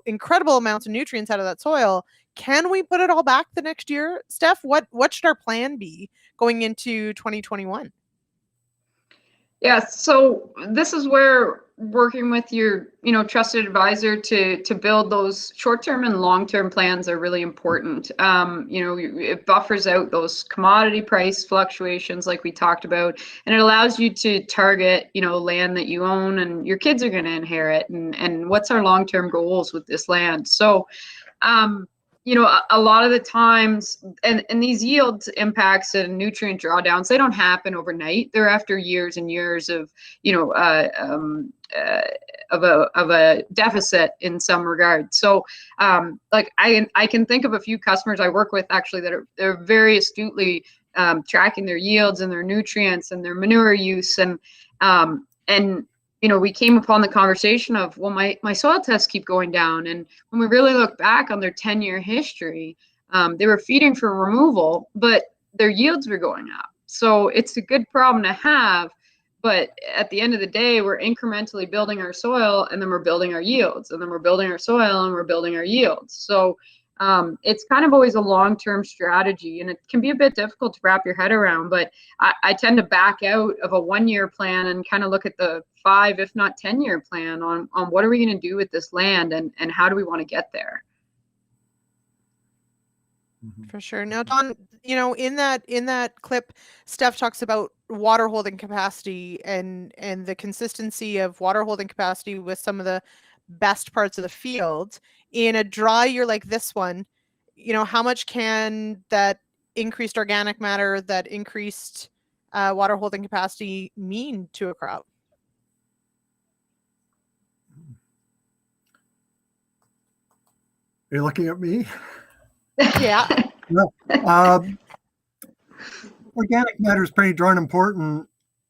incredible amounts of nutrients out of that soil. Can we put it all back the next year? Steph, what should our plan be going into 2021? Yeah, so this is where working with your, trusted advisor to build those short-term and long-term plans are really important. It buffers out those commodity price fluctuations like we talked about, and it allows you to target, land that you own and your kids are going to inherit, and what's our long-term goals with this land. So, a lot of the times, and these yield impacts and nutrient drawdowns, they don't happen overnight. They're after years and years of, of a deficit in some regard. So, I can think of a few customers I work with actually that they're very astutely tracking their yields and their nutrients and their manure use, and we came upon the conversation of, well, my soil tests keep going down. And when we really look back on their 10-year history, they were feeding for removal, but their yields were going up. So it's a good problem to have. But at the end of the day, we're incrementally building our soil, and then we're building our yields, and then we're building our soil and we're building our yields. So It's kind of always a long-term strategy, and it can be a bit difficult to wrap your head around, but I tend to back out of a 1-year plan and kind of look at the 5, if not 10-year plan on what are we going to do with this land, and how do we want to get there. For sure. Now, Don, in that clip, Steph talks about water holding capacity and the consistency of water holding capacity with some of the best parts of the field. In a dry year like this one, how much can that increased organic matter, that increased water holding capacity mean to a crop? Are you looking at me? Yeah. Organic matter is pretty darn important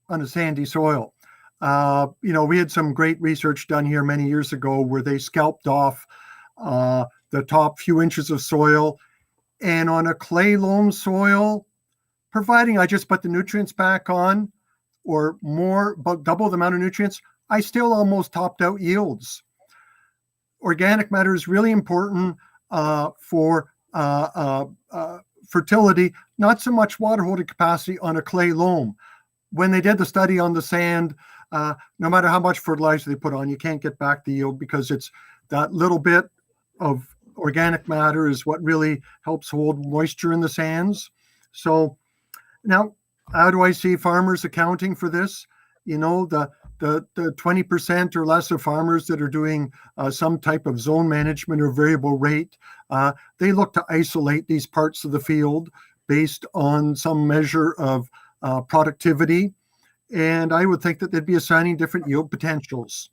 on a sandy soil. We had some great research done here many years ago where they scalped off the top few inches of soil, and on a clay loam soil, providing I just put the nutrients back on or more, about double the amount of nutrients, I still almost topped out yields. Organic matter is really important for fertility, not so much water holding capacity on a clay loam. When they did the study on the sand, no matter how much fertilizer they put on, you can't get back the yield because it's that little bit of organic matter is what really helps hold moisture in the sands. So now, how do I see farmers accounting for this? The 20% or less of farmers that are doing some type of zone management or variable rate, they look to isolate these parts of the field based on some measure of productivity. And I would think that they'd be assigning different yield potentials.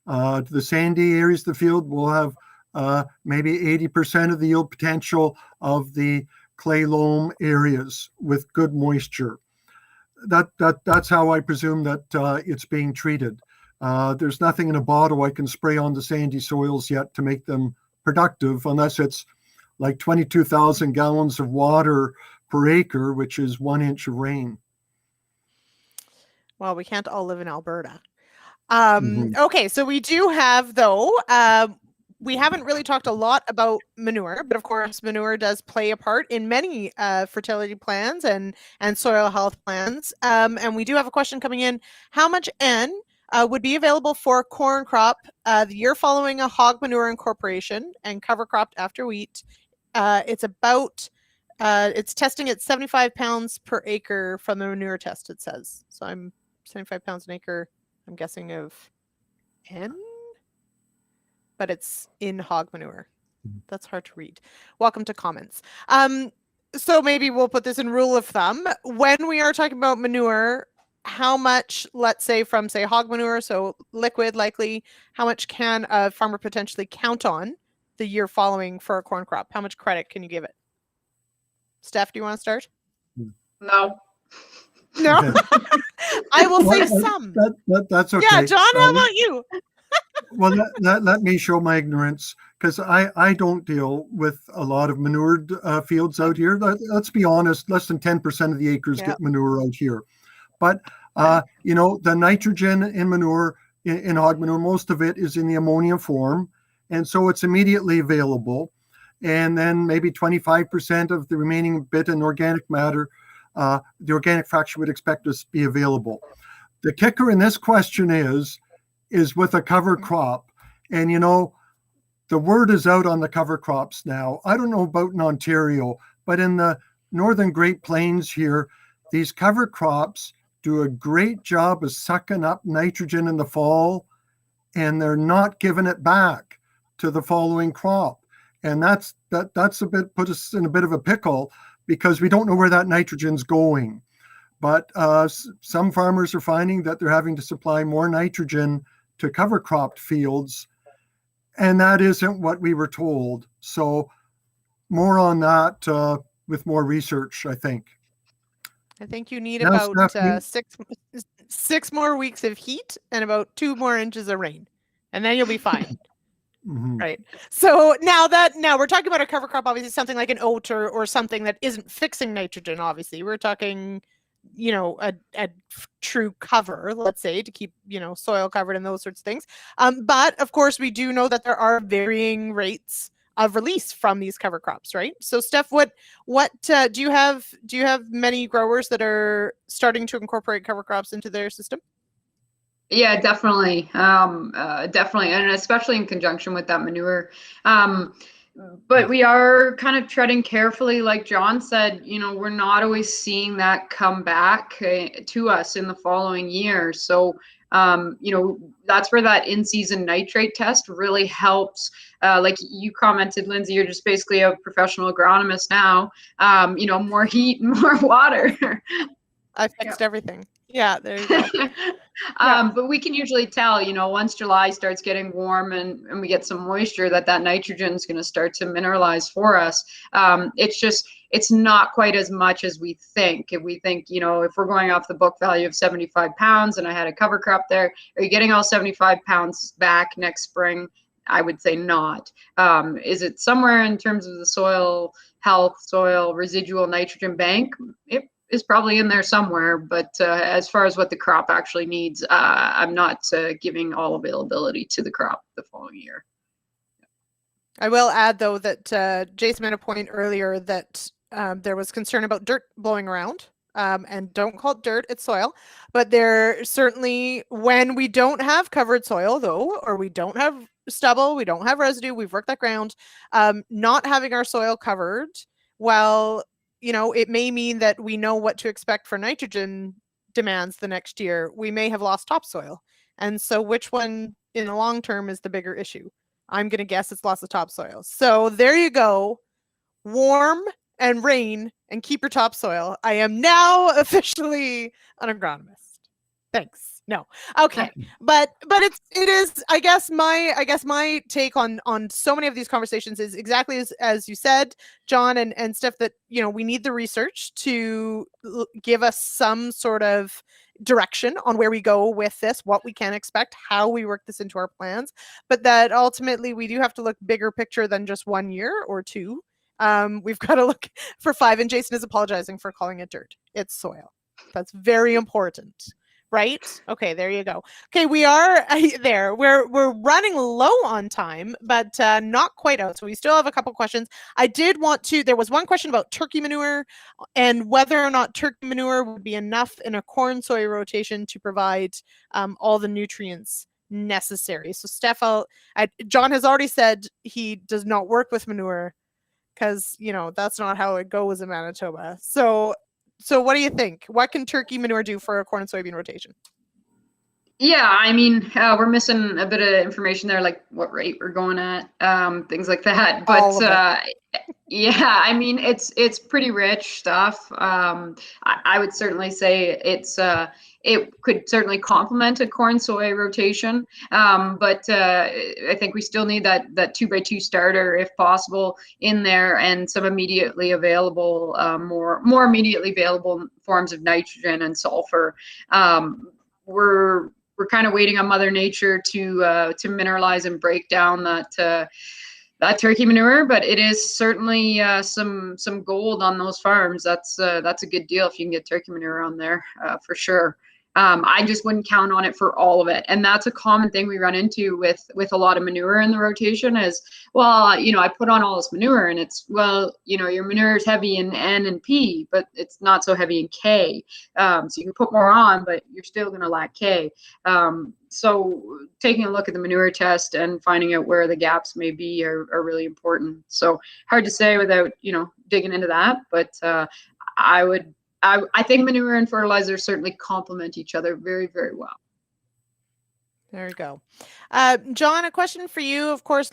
The sandy areas of the field will have maybe 80% of the yield potential of the clay loam areas with good moisture. That's how I presume that it's being treated. There's nothing in a bottle I can spray on the sandy soils yet to make them productive, unless it's like 22,000 gallons of water per acre, which is 1 inch of rain. Well, we can't all live in Alberta. Mhm. Okay, so we do have, though, we haven't really talked a lot about manure, but of course, manure does play a part in many fertility plans and soil health plans. And we do have a question coming in. How much N would be available for a corn crop the year following a hog manure incorporation and cover cropped after wheat? It's testing at 75 pounds per acre from the manure test, it says. So I'm 75 pounds an acre, I'm guessing, of N? But it's in hog manure. That's hard to read. Welcome to comments. So maybe we'll put this in rule of thumb. When we are talking about manure, how much, let's say from, say, hog manure, so liquid likely, how much can a farmer potentially count on the year following for a corn crop? How much credit can you give it? Steph, do you want to start? No. No? I will say some. That's okay. Yeah, John, how about you? Well, let me show my ignorance, because I don't deal with a lot of manured fields out here. Let's be honest, less than 10% of the acres get manure out here. But, the nitrogen in manure, in hog manure, most of it is in the ammonia form. And so it's immediately available. And then maybe 25% of the remaining bit in organic matter, the organic fraction would expect to be available. The kicker in this question is with a cover crop. And, the word is out on the cover crops now. I don't know about in Ontario, but in the northern Great Plains here, these cover crops do a great job of sucking up nitrogen in the fall, and they're not giving it back to the following crop. And that's put us in a bit of a pickle, because we don't know where that nitrogen's going. But some farmers are finding that they're having to supply more nitrogen to cover cropped fields, and that isn't what we were told. So more on that with more research, I think. I think you need Now, about Stephanie, six more weeks of heat and about 2 more inches of rain, and then you'll be fine. Mhm. Right. So now we're talking about a cover crop, obviously something like an oat or something that isn't fixing nitrogen. Obviously, we're talking, a true cover, let's say, to keep, soil covered and those sorts of things. But of course, we do know that there are varying rates of release from these cover crops, right? So Steph, what do you have many growers that are starting to incorporate cover crops into their system? Yeah, definitely. Definitely. And especially in conjunction with that manure. But we are kind of treading carefully. Like John said, we're not always seeing that come back to us in the following year. So, that's where that in-season nitrate test really helps. Like you commented, Lyndsey, you're just basically a professional agronomist now. More heat, more water. I fixed everything. Yeah, there you go. But we can usually tell, once July starts getting warm and we get some moisture, that nitrogen is going to start to mineralize for us. It's not quite as much as we think. If we think, if we're going off the book value of 75 pounds and I had a cover crop there, are you getting all 75 pounds back next spring? I would say not. Is it somewhere in terms of the soil health, soil residual nitrogen bank? It is probably in there somewhere, but as far as what the crop actually needs, I'm not giving all availability to the crop the following year. I will add, though, that Jason made a point earlier that there was concern about dirt blowing around, and don't call it dirt, it's soil. But there certainly, when we don't have covered soil, though, or we don't have stubble, we don't have residue, we've worked that ground, not having our soil covered, well, it may mean that we know what to expect for nitrogen demands the next year. We may have lost topsoil. And so which one in the long term is the bigger issue? I'm going to guess it's loss of topsoil. So there you go. Warm and rain and keep your topsoil. I am now officially an agronomist. Thanks. No. Okay. But it is, I guess my take on so many of these conversations is exactly as you said, John and Steph, that we need the research to give us some sort of direction on where we go with this, what we can expect, how we work this into our plans, but that ultimately we do have to look bigger picture than just 1 year or two. We've got to look for 5, and Jason is apologizing for calling it dirt. It's soil. That's very important. Right? Okay, there you go. Okay, we are there. We're running low on time, but not quite out. So we still have a couple questions. There was one question about turkey manure and whether or not turkey manure would be enough in a corn soy rotation to provide all the nutrients necessary. So Steph, John has already said he does not work with manure because, that's not how it goes in Manitoba. So what do you think? What can turkey manure do for a corn and soybean rotation? Yeah, I mean, we're missing a bit of information there, like what rate we're going at, things like that. But yeah, I mean, it's pretty rich stuff. I would certainly say it could certainly complement a corn soy rotation. But I think we still need that 2x2 starter, if possible, in there, and some immediately available, more immediately available forms of nitrogen and sulfur. We're kind of waiting on Mother Nature to mineralize and break down that turkey manure, but it is certainly some gold on those farms. That's a good deal if you can get turkey manure on there, for sure. I just wouldn't count on it for all of it. And that's a common thing we run into with a lot of manure in the rotation is, well, I put on all this manure and it's, well, your manure is heavy in N and P, but it's not so heavy in K. So you can put more on, but you're still going to lack K. So taking a look at the manure test and finding out where the gaps may be are really important. So hard to say without, digging into that, but I think manure and fertilizer certainly complement each other very, very well. There you go. John, a question for you, of course,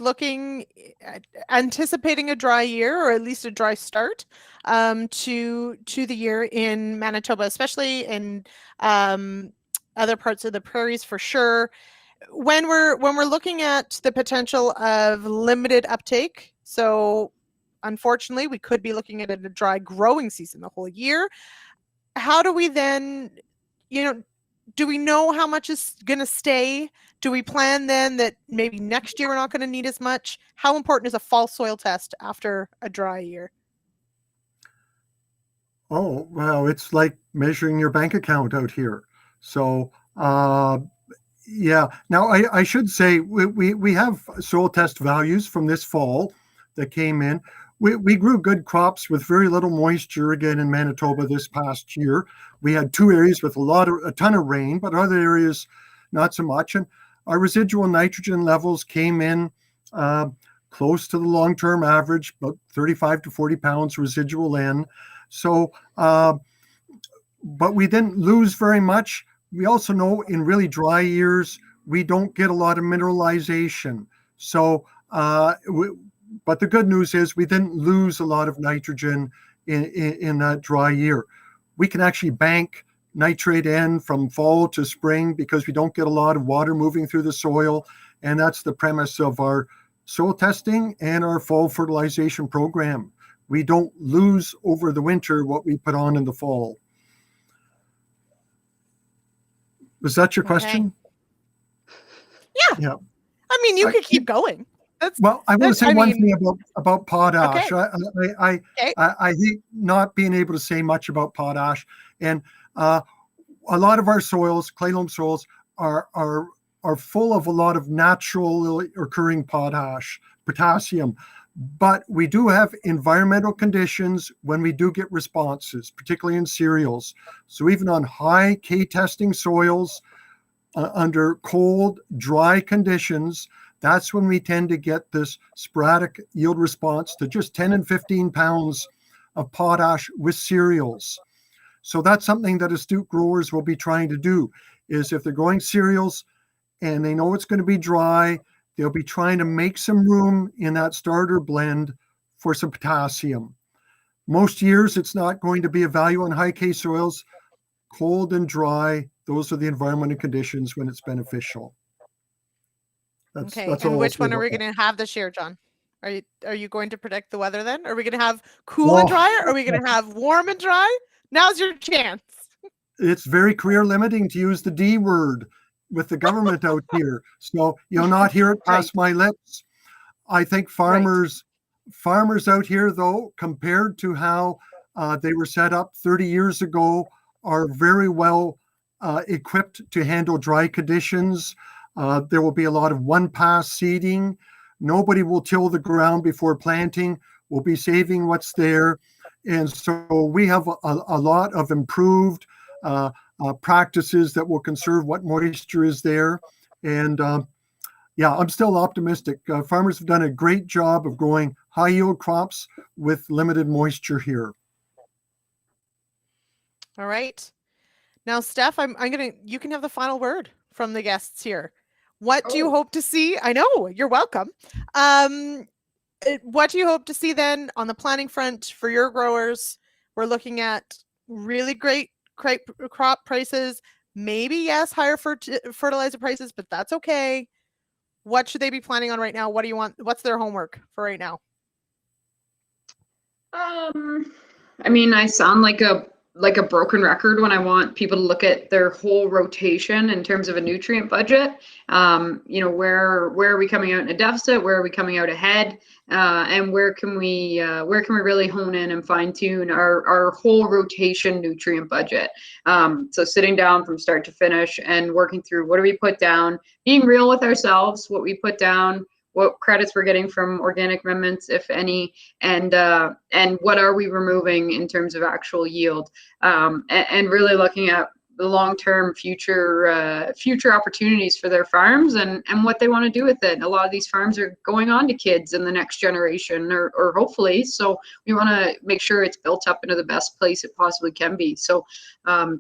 anticipating a dry year, or at least a dry start to the year in Manitoba, especially in other parts of the prairies for sure. When we're looking at the potential of limited uptake, so unfortunately, we could be looking at a dry growing season the whole year. How do we then, do we know how much is going to stay? Do we plan then that maybe next year we're not going to need as much? How important is a fall soil test after a dry year? Oh, well, it's like measuring your bank account out here. So, yeah. Now, I should say we have soil test values from this fall that came in. We grew good crops with very little moisture again in Manitoba this past year. We had 2 areas with a ton of rain, but other areas not so much. And our residual nitrogen levels came in close to the long-term average, about 35 to 40 pounds residual N. So, but we didn't lose very much. We also know in really dry years, we don't get a lot of mineralization. So, but the good news is we didn't lose a lot of nitrogen in that dry year. We can actually bank nitrate N from fall to spring because we don't get a lot of water moving through the soil. And that's the premise of our soil testing and our fall fertilization program. We don't lose over the winter what we put on in the fall. Was that your question? Yeah. I mean, you could keep going. Well, I want to say one thing about potash. Okay. I hate not being able to say much about potash. And a lot of our soils, clay loam soils, are full of a lot of naturally occurring potassium. But we do have environmental conditions when we do get responses, particularly in cereals. So even on high K testing soils, under cold, dry conditions, that's when we tend to get this sporadic yield response to just 10 and 15 pounds of potash with cereals. So that's something that astute growers will be trying to do, is if they're growing cereals and they know it's going to be dry, they'll be trying to make some room in that starter blend for some potassium. Most years, it's not going to be a value on high K soils. Cold and dry, those are the environmental conditions when it's beneficial. That's and which one are we going to have this year, John? Are you going to predict the weather then? Are we going to have cool and dry? Or are we going to have warm and dry? Now's your chance. It's very career limiting to use the D word with the government out here. So you'll not hear it past my lips. I think farmers out here, though, compared to how they were set up 30 years ago, are very well equipped to handle dry conditions. There will be a lot of one-pass seeding. Nobody will till the ground before planting. We'll be saving what's there. And so we have a lot of improved practices that will conserve what moisture is there. And I'm still optimistic. Farmers have done a great job of growing high-yield crops with limited moisture here. All right. Now, Steph, you can have the final word from the guests here. What do you hope to see? I know, you're welcome. What do you hope to see then on the planting front for your growers? We're looking at really great crop prices, maybe, yes, higher fertilizer prices, but that's okay. What should they be planning on right now? What do you want? What's their homework for right now? I mean, I sound like a broken record when I want people to look at their whole rotation in terms of a nutrient budget. Where are we coming out in a deficit? Where are we coming out ahead? And where can we really hone in and fine tune our whole rotation nutrient budget? So sitting down from start to finish and working through what do we put down, being real with ourselves, what we put down, what credits we're getting from organic amendments, if any, and what are we removing in terms of actual yield, and really looking at the long-term future opportunities for their farms and what they want to do with it. A lot of these farms are going on to kids in the next generation, or hopefully. So we want to make sure it's built up into the best place it possibly can be. So,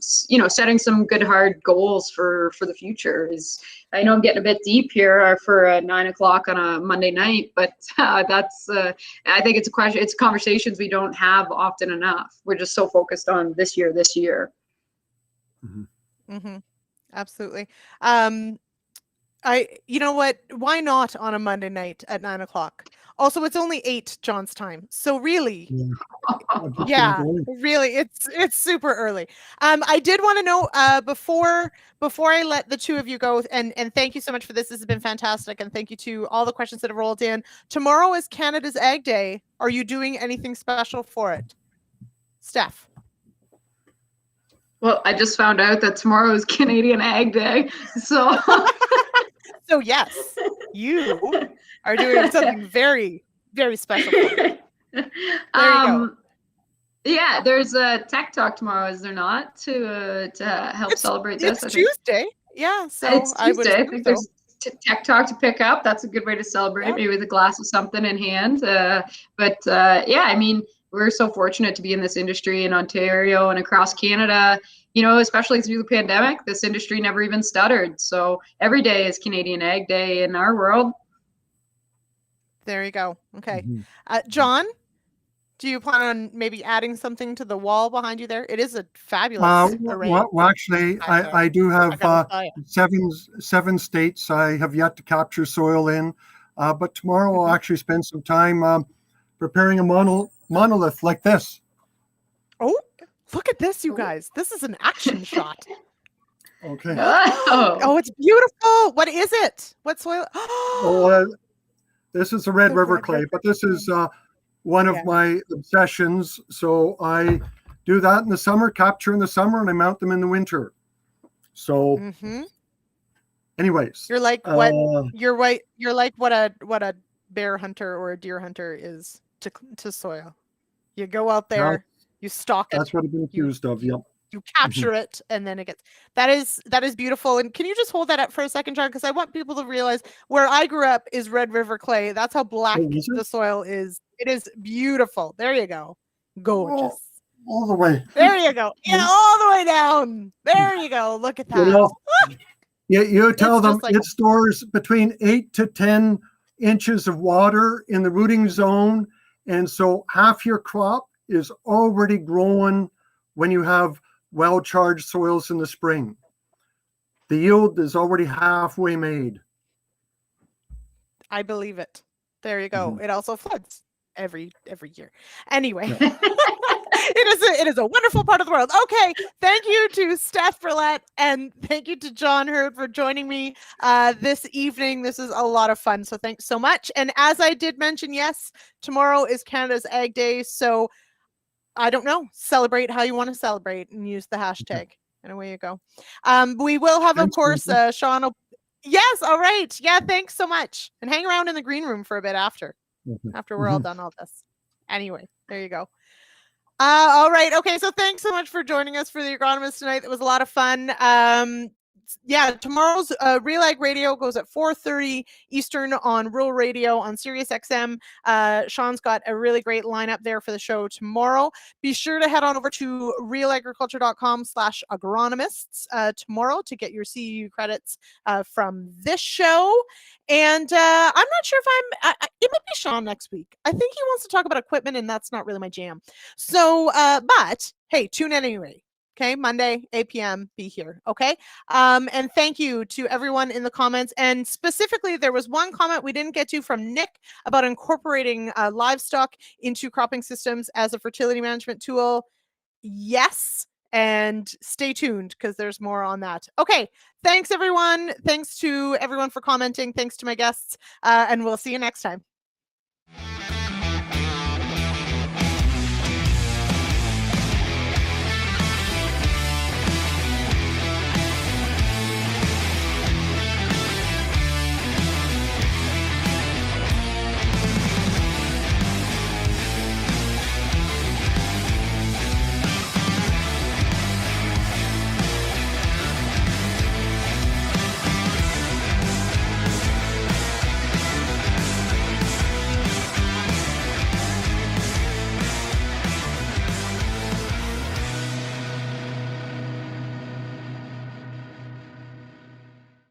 setting some good hard goals for the future is. I know I'm getting a bit deep here for 9 o'clock on a Monday night, but that's. I think it's a question. It's conversations we don't have often enough. We're just so focused on this year. Mm-hmm. Mm-hmm. Absolutely. You know what? Why not on a Monday night at 9 o'clock? Also, it's only 8 John's time. So really, really, it's super early. I did want to know before I let the two of you go, and thank you so much for this. This has been fantastic, and thank you to all the questions that have rolled in. Tomorrow is Canada's Ag Day. Are you doing anything special for it, Steph? Well, I just found out that tomorrow is Canadian Ag Day, so. So yes, you are doing something very, very special. For you. There you go. Yeah, there's a tech talk tomorrow, is there not, to help celebrate this? It's Tuesday. Yeah, so it's I would Tuesday. I assume think so. there's tech talk to pick up. That's a good way to celebrate, Yeah. maybe with a glass of something in hand. Yeah, I mean, we're so fortunate to be in this industry in Ontario and across Canada. You know, especially through the pandemic, this industry never even stuttered. So every day is Canadian Ag Day in our world. There you go. Okay. Mhm. John, do you plan on maybe adding something to the wall behind you there? It is a fabulous array. Well, actually, back there. I do have gotta tell ya. seven states I have yet to capture soil in, but tomorrow I'll actually spend some time preparing a monolith like this. Oh, look at this, you guys. This is an action shot. Okay. Oh, it's beautiful. What is it? What soil? This is a Red The River Red clay, River but this is one of Yeah. my obsessions. So I do that in the summer, capture in the summer, and I mount them in the winter. So, Mm-hmm. anyways, You're like what you're right. You're like what a bear hunter or a deer hunter is to soil. You go out there, you stalk it, that's what I've been accused of. Yep. you capture it, and then it gets that is beautiful. And can you just hold that up for a second, John? Because I want people to realize where I grew up is Red River clay. That's how black Oh, is it? the soil is. It is beautiful. There you go. Gorgeous. All the way. There you go. Yeah, all the way down. There you go. Look at that. You know, you tell It's them just like- it stores between 8 to 10 inches of water in the rooting zone. And so half your crop is already growing when you have well-charged soils in the spring. The yield is already halfway made. I believe it. There you go. Mhm. It also floods every year. Anyway, Yeah. it is a wonderful part of the world. Okay, thank you to Steph Berlett and thank you to John Heard for joining me this evening. This is a lot of fun, so thanks so much. And as I did mention, yes, tomorrow is Canada's Ag Day, so I don't know, celebrate how you want to celebrate and use the hashtag. And away you go. We will have, of Thanks, course, Lyndsey. Sean. Yes, all right. Yeah, thanks so much. And hang around in the green room for a bit after we're all done all this. Anyway, there you go. All right. Okay. So thanks so much for joining us for the Agronomists tonight. It was a lot of fun. Yeah, tomorrow's Real Ag Radio goes at 4:30 Eastern on Rural Radio on Sirius XM. Sean's got a really great lineup there for the show tomorrow. Be sure to head on over to realagriculture.com/agronomists tomorrow to get your CEU credits from this show. And I'm not sure if it might be Sean next week. I think he wants to talk about equipment, and that's not really my jam. So, but hey, tune in anyway. Okay, Monday, 8 p.m. Be here. Okay. And thank you to everyone in the comments. And specifically, there was one comment we didn't get to from Nick about incorporating livestock into cropping systems as a fertility management tool. Yes. And stay tuned because there's more on that. Okay. Thanks, everyone. Thanks to everyone for commenting. Thanks to my guests. And we'll see you next time.